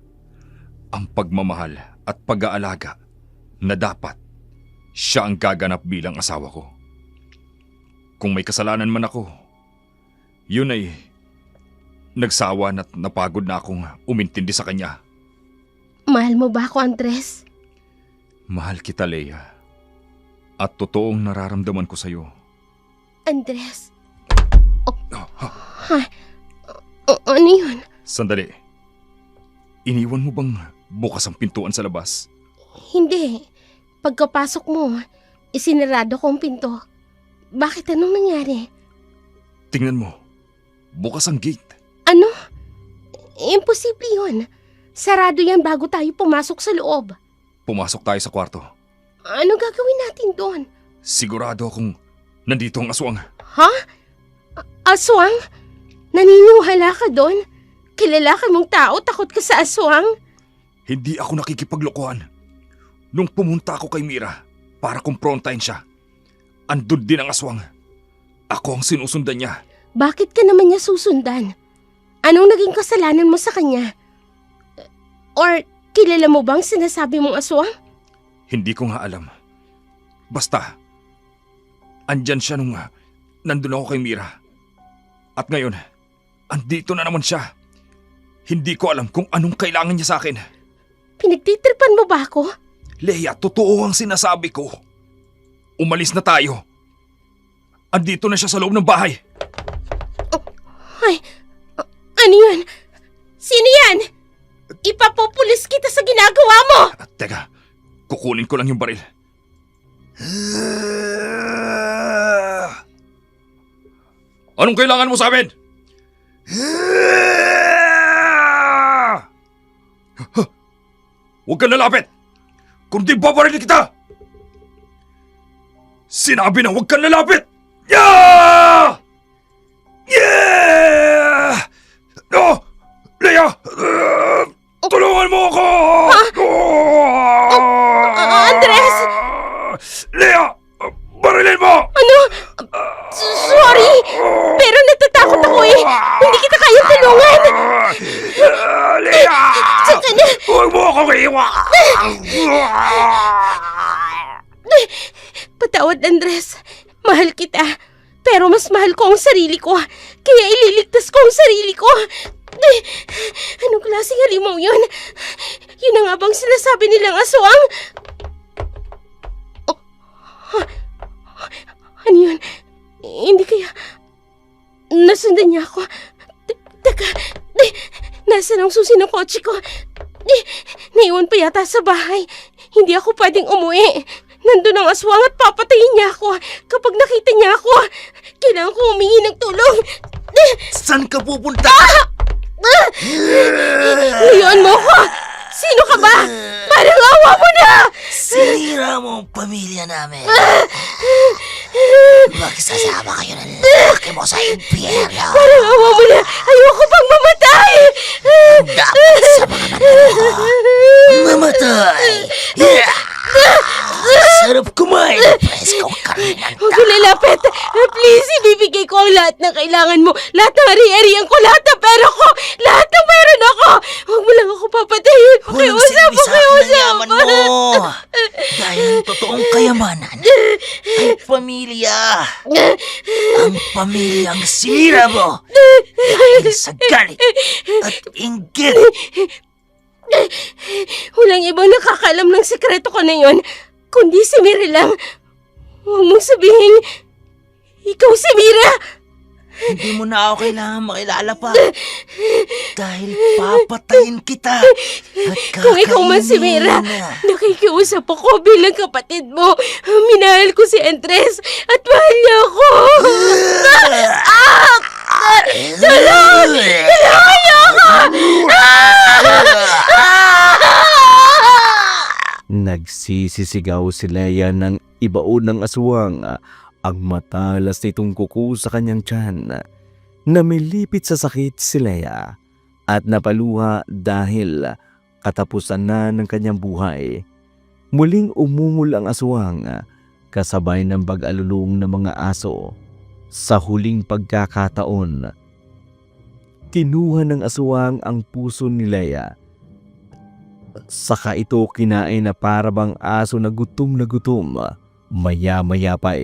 ang pagmamahal at pag-aalaga na dapat siya ang gaganap bilang asawa ko. Kung may kasalanan man ako, yun ay nagsawa at napagod na akong umintindi sa kanya. Mahal mo ba ako, Andres? Mahal kita, Leia. At totoong nararamdaman ko sa'yo. Andres? Ano yun? Sandali. Iniwan mo bang bukas ang pintuan sa labas? Hindi. Pagkapasok mo, isinarado ko ang pinto. Bakit, anong nangyari? Tingnan mo. Bukas ang gate. Ano? Imposible yun. Sarado yan bago tayo pumasok sa loob. Pumasok tayo sa kwarto. Ano gagawin natin doon? Sigurado akong nandito ang aswang. Ha? Aswang? Naniniwala ka doon? Kilala ka mong tao, takot ka sa aswang? Hindi ako nakikipaglokohan. Nung pumunta ako kay Mira para kumprontahin siya, andun din ang aswang. Ako ang sinusundan niya. Bakit ka naman niya susundan? Anong naging kasalanan mo sa kanya? Or kilala mo bang sinasabi mong aswang? Hindi ko nga alam. Basta, andyan siya nung nandun ako kay Mira. At ngayon, andito na naman siya. Hindi ko alam kung anong kailangan niya sa akin. Pinagtitripan mo ba ako? Leia, totoo ang sinasabi ko. Umalis na tayo. Andito na siya sa loob ng bahay. Ay, ano yan? Sino yan? Ipapupulis kita sa ginagawa mo! Teka, kukunin ko lang yung baril. Anong kailangan mo sa amin? Huwag kang lalapit! Kundi babarilin kita! Sinabi na huwag kang lalapit! Yeah! Yeah! No! Leia! Tulungan mo ako! Andres! Leia! Barilin mo! Ano? Sorry! Pero natatakot ako eh! Hindi kita kayang tulungan! Leia! Saka na! Huwag mo akong iwan! Patawad, Andres. Mahal kita. Pero mas mahal ko ang sarili ko. Kaya ililigtas ko ang sarili ko. Anong klaseng halimaw yun? Yun na nga bang sinasabi nilang aswang? Oh. Ano yun? Hindi kaya... Nasundan niya ako. Teka, nasaan ang susi ng kotse ko? Naiwan pa yata sa bahay. Hindi ako pwedeng umuwi. Nandun ang aswang at papatayin niya ako. Kapag nakita niya ako, kailangan ko humingi ng tulong. Saan ka pupunta? Layuan mo ko! Sino ka ba? Parang awa mo na! Sinira mo ang pamilya namin. Magsasama kayo ng laki mo sa impyerno. Parang awa mo na! Ayoko pang mamatay! Dapat sa mga mata mo, mamatay. Sarap kumain ng preskong karne ng Huwag ko lalapit! Please, ibibigay ko ang lahat ng kailangan mo. Lahat ng ari-arian ko, lahat ng pera ko, lahat ng meron ako! Huwag mo lang ako papatayin! Walang Pakiusap, silbi sa akin ang yaman mo. pakiusap! Dahil ang totoong kayamanan ay pamilya. Ang pamilyang sinira mo dahil sa galit at inggit. Walang ibang nakakalam ng sekreto ko na yon, kundi si Mira lang. Huwag mong sabihin, ikaw si Mira! Hindi mo na ako kailangan makilala pa. Dahil papatayin kita. At Kung ikaw man si Mira, nakikiusap ako bilang kapatid mo. Minahal ko si Andres at mahal niya ako. Tulong! Tulungan niyo ako! Nagsisisigaw si Leia ng ibaon ng aswang. Ang matalas nitong kuko sa kanyang tiyan. Namilipit sa sakit si Leia at napaluha dahil katapusan na ng kanyang buhay. Muling umungol ang aswang kasabay ng pag-alulong ng mga aso. Sa huling pagkakataon, kinuha ng aswang ang puso ni Leia. Saka ito kinain na parabang aso na gutom na gutom. Maya-maya pa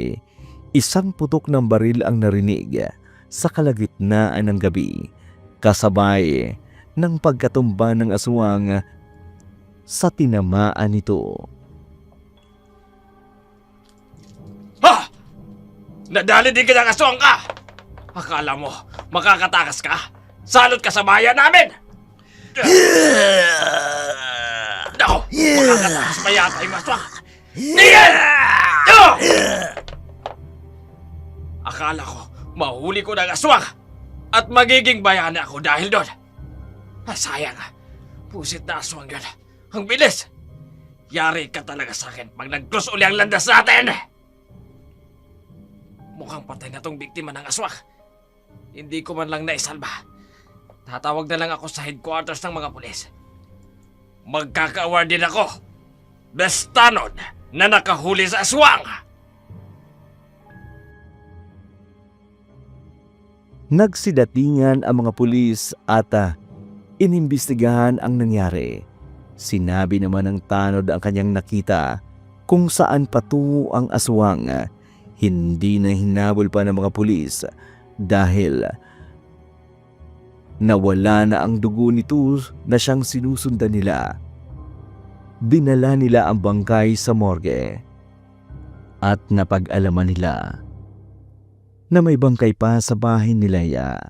isang putok ng baril ang narinig sa kalagitnaan ng gabi, kasabay ng pagkatumba ng aswang sa tinamaan nito. Ha! Nadali din ka ng aswang ka! Akala mo, makakatakas ka? Salot ka sa bayan namin! Nako, makakatakas pa yata yung aswang! Tingin! Akala ko, mahuli ko ng aswang at magiging bayani ako dahil doon. Sayang, pusit na aswang yun. Ang bilis! Yari ka talaga sa akin pag nag-cross uli ang landas natin! Mukhang patay na tong biktima ng aswang. Hindi ko man lang naisalba. Tatawag na lang ako sa headquarters ng mga pulis. magkaka-award din ako. Best tanod na nakahuli sa aswang. Nagsidatingan ang mga pulis at inimbestigahan ang nangyari. Sinabi naman ng tanod ang kanyang nakita kung saan patungo ang aswang. Hindi na hinabol pa ng mga pulis dahil nawala na ang dugo nito na siyang sinusundan nila. Dinala nila ang bangkay sa morgue at napag-alaman nila na may bangkay pa sa bahay ni Leia.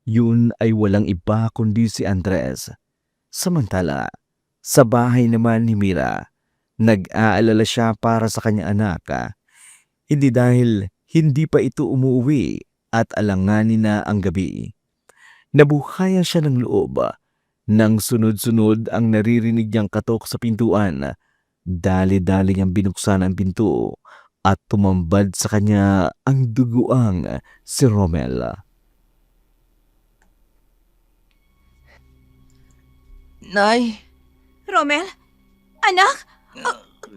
Yun ay walang iba kundi si Andres. Samantala, sa bahay naman ni Mira, nag-aalala siya para sa kanyang anak. Hindi dahil hindi pa ito umuwi at alanganin na ang gabi. Nabuhayan siya ng loob nang sunod-sunod ang naririnig niyang katok sa pintuan. Dali-dali niyang binuksan ang pinto at tumambad sa kanya ang duguang si Romel. Nay! Romel? Anak?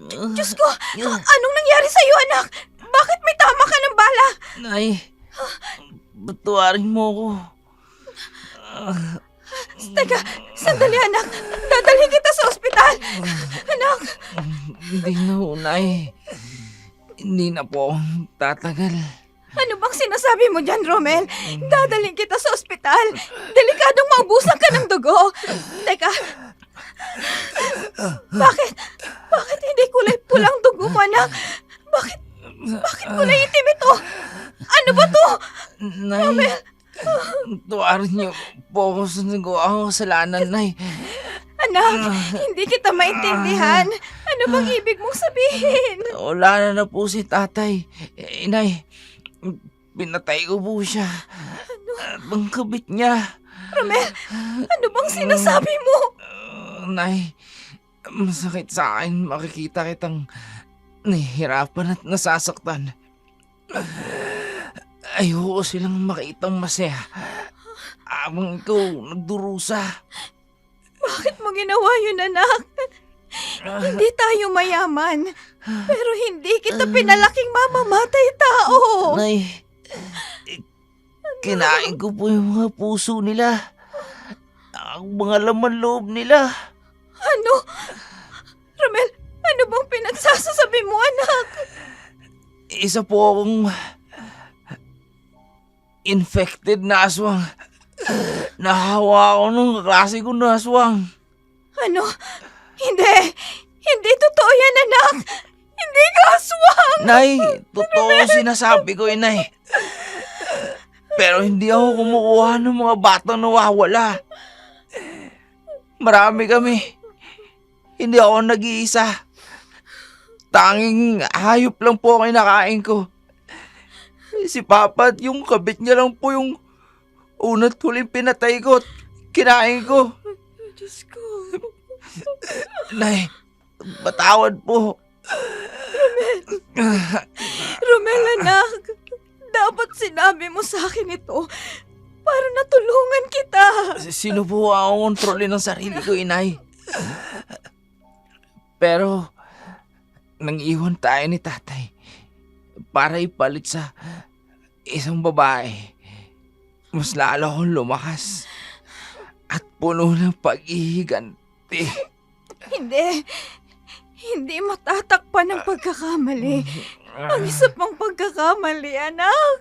Diyos ko! Anong nangyari sa'yo, anak? Bakit may tama ka ng bala? Nay! Batuwarin mo ko. Teka, sandali, anak. Dadalhin kita sa ospital. Anak! Hindi na ho, Nay. Hindi na po ako tatagal. Ano bang sinasabi mo dyan, Romel? Dadalhin kita sa ospital. Delikadong maubusan ka ng dugo. Teka. Bakit? Bakit hindi kulay pulang dugo mo, anak? Bakit kulay itim ito? Ano ba to? Nay, tuwarin niyo po ako sa nagawang kasalanan, Nay. Anak, hindi kita maintindihan. Ano bang ibig mong sabihin? Wala na po si tatay. Nay, pinatay ko po siya. At ang kabit niya. Romel, ano bang sinasabi mo? Nay, masakit sa akin makikita kitang nahihirapan at nasasaktan. Ayoko silang makitang masaya habang ikaw nagdurusa. Bakit mo ginawa yun, anak? Hindi tayo mayaman, pero hindi kita pinalaking mamamatay tao. Nay, kinain ko po yung mga puso nila. Ang mga laman loob nila. Ano? Romel, ano bang pinagsasasabi mo, anak? Isa po akong infected na aswang. Nahawa ako nung kaklase ko na aswang. Ano? Hindi! Hindi totoo yan, anak! Hindi ka aswang! Nay, totoo sinasabi ko, Nay. Pero hindi ako kumukuha ng mga batang nawawala. Marami kami. Hindi ako nag-iisa. Tanging hayop lang po ang kinakain ko. Si Papa at yung kabit niya lang po yung una't huling pinatay ko at kinain ko. Diyos ko. Nay, patawad po. Romel, anak. Dapat sinabi mo sa akin ito para natulungan kita. Sino po ang kontrolin ng sarili ko, Inay? Pero, nang iwan tayo ni tatay para ipalit sa isang babae, mas lalo akong lumakas at puno ng pag-ihiganti. Hindi matatakpan ng pagkakamali. Ang isa pang pagkakamali, anak.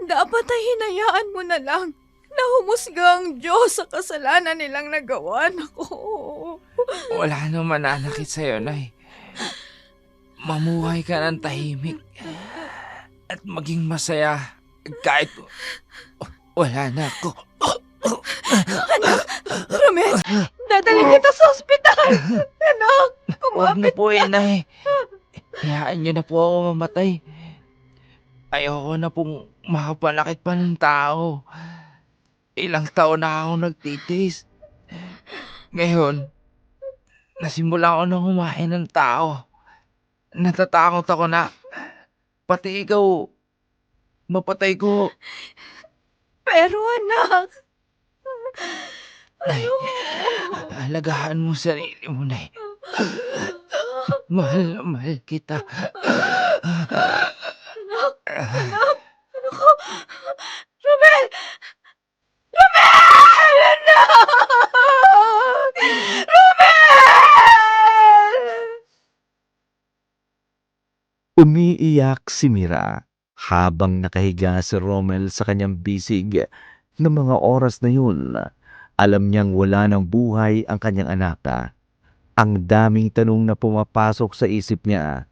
Dapat ay hinayaan mo na lang na humusga ang Diyos sa kasalanan nilang nagawa. Ako. Wala naman nanakit sa'yo, Nay. Mamuhay ka ng tahimik at maging masaya kahit wala na ako. Anak, Romel, dadalhin kita sa ospital. Anak, Huwag na kumapit. po, Inay. Hayaan niyo na po ako mamatay. Ayoko na pong makapanakit pa ng tao. Ilang taon na ako nagtitiis. Ngayon, nasimula ko na kumain ng tao. Natatakot ako na pati ikaw mapatay ko. Pero anak, Nay, alagaan mo sarili mo, Nay. Mahal na mahal kita. Anak! Ano ko? Romel! Romel! Anak! Romel! Umiiyak si Mira habang nakahiga si Rommel sa kanyang bisig ng mga oras na yun. Alam niyang wala ng buhay ang kanyang anak. Ang daming tanong na pumapasok sa isip niya.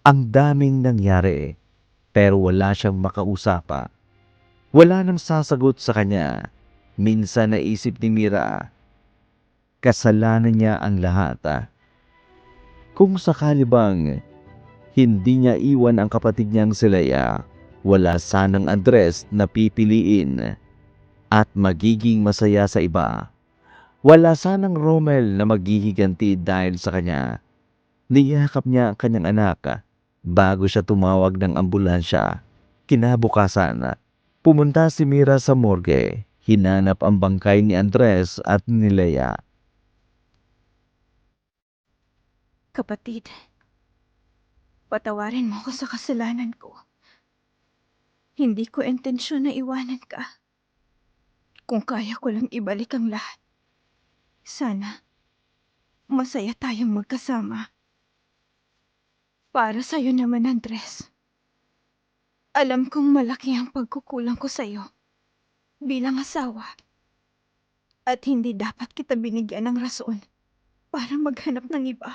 Ang daming nangyari pero wala siyang makausapa. Wala nang sasagot sa kanya. Minsan naisip ni Mira, kasalanan niya ang lahat. Kung sakali bang hindi niya iwan ang kapatid niyang si Leia, wala sanang Andres na pipiliin at magiging masaya sa iba. Wala sanang Rommel na maghihiganti dahil sa kanya. Niyakap niya ang kanyang anak bago siya tumawag ng ambulansya. Kinabukasan, pumunta si Mira sa morgue. Hinanap ang bangkay ni Andres at ni Leia. Kapatid, patawarin mo ako sa kasalanan ko. Hindi ko intensyon na iwanan ka. Kung kaya ko lang ibalik ang lahat, sana masaya tayong magkasama. Para sa'yo naman, Andres. Alam kong malaki ang pagkukulang ko sa'yo bilang asawa. At hindi dapat kita binigyan ng rason para maghanap ng iba.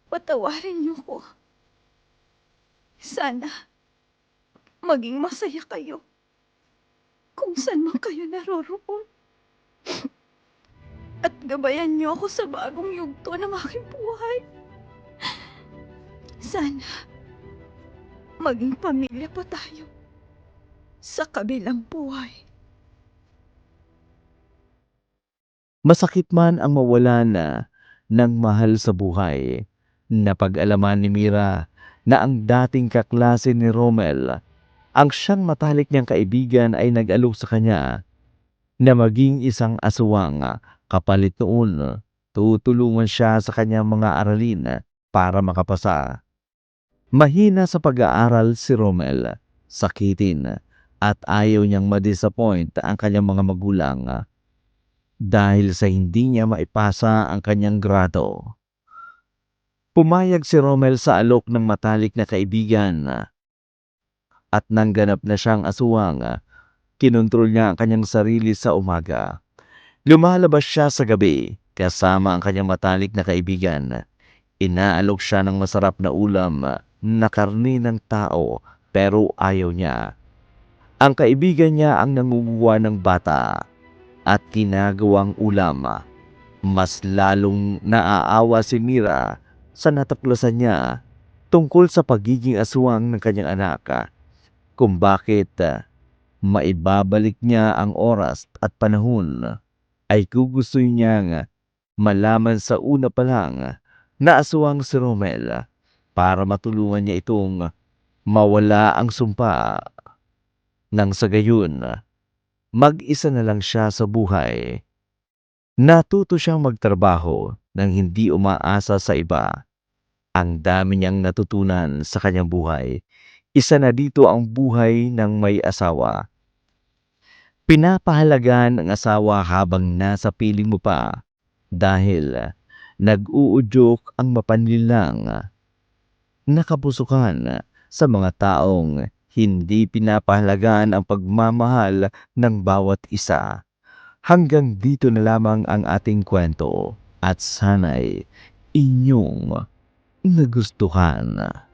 Patawarin niyo ko. Sana maging masaya kayo kung saan man kayo naroroon. At gabayan niyo ako sa bagong yugto ng aking buhay. Sana maging pamilya pa tayo sa kabilang buhay. Masakit man ang mawalan ng mahal sa buhay. Napag-alaman ni Mira na ang dating kaklase ni Rommel, ang siyang matalik niyang kaibigan ay nag-alok sa kanya na maging isang aswang. Kapalit noon, tutulungan siya sa kanyang mga aralin para makapasa. Mahina sa pag-aaral si Rommel, sakitin at ayaw niyang ma-disappoint ang kanyang mga magulang dahil sa hindi niya maipasa ang kanyang grado. Pumayag si Rommel sa alok ng matalik na kaibigan at nang ganap na siyang aswang, kinontrol niya ang kanyang sarili sa umaga. Lumalabas siya sa gabi kasama ang kanyang matalik na kaibigan. Inaalok siya ng masarap na ulam na karni ng tao pero ayaw niya. Ang kaibigan niya ang nangunguha ng bata at ginagawang ulam. Mas lalong naaawa si Mira sa natuklasan niya tungkol sa pagiging aswang ng kanyang anak, kung bakit maibabalik niya ang oras at panahon ay gugustuhin niyang malaman sa una pa lang na aswang si Rommel para matulungan niya itong mawala ang sumpa. Nang sa gayon, mag-isa na lang siya sa buhay. Natuto siyang magtrabaho nang hindi umaasa sa iba. Ang dami niyang natutunan sa kanyang buhay. Isa na dito ang buhay ng may asawa. Pinapahalagan ang asawa habang nasa piling mo pa dahil nag-uudyok ang mapanlinlang na kapusukan sa mga taong hindi pinapahalagan ang pagmamahal ng bawat isa. Hanggang dito na lamang ang ating kwento at sana'y inyong nagustuhan.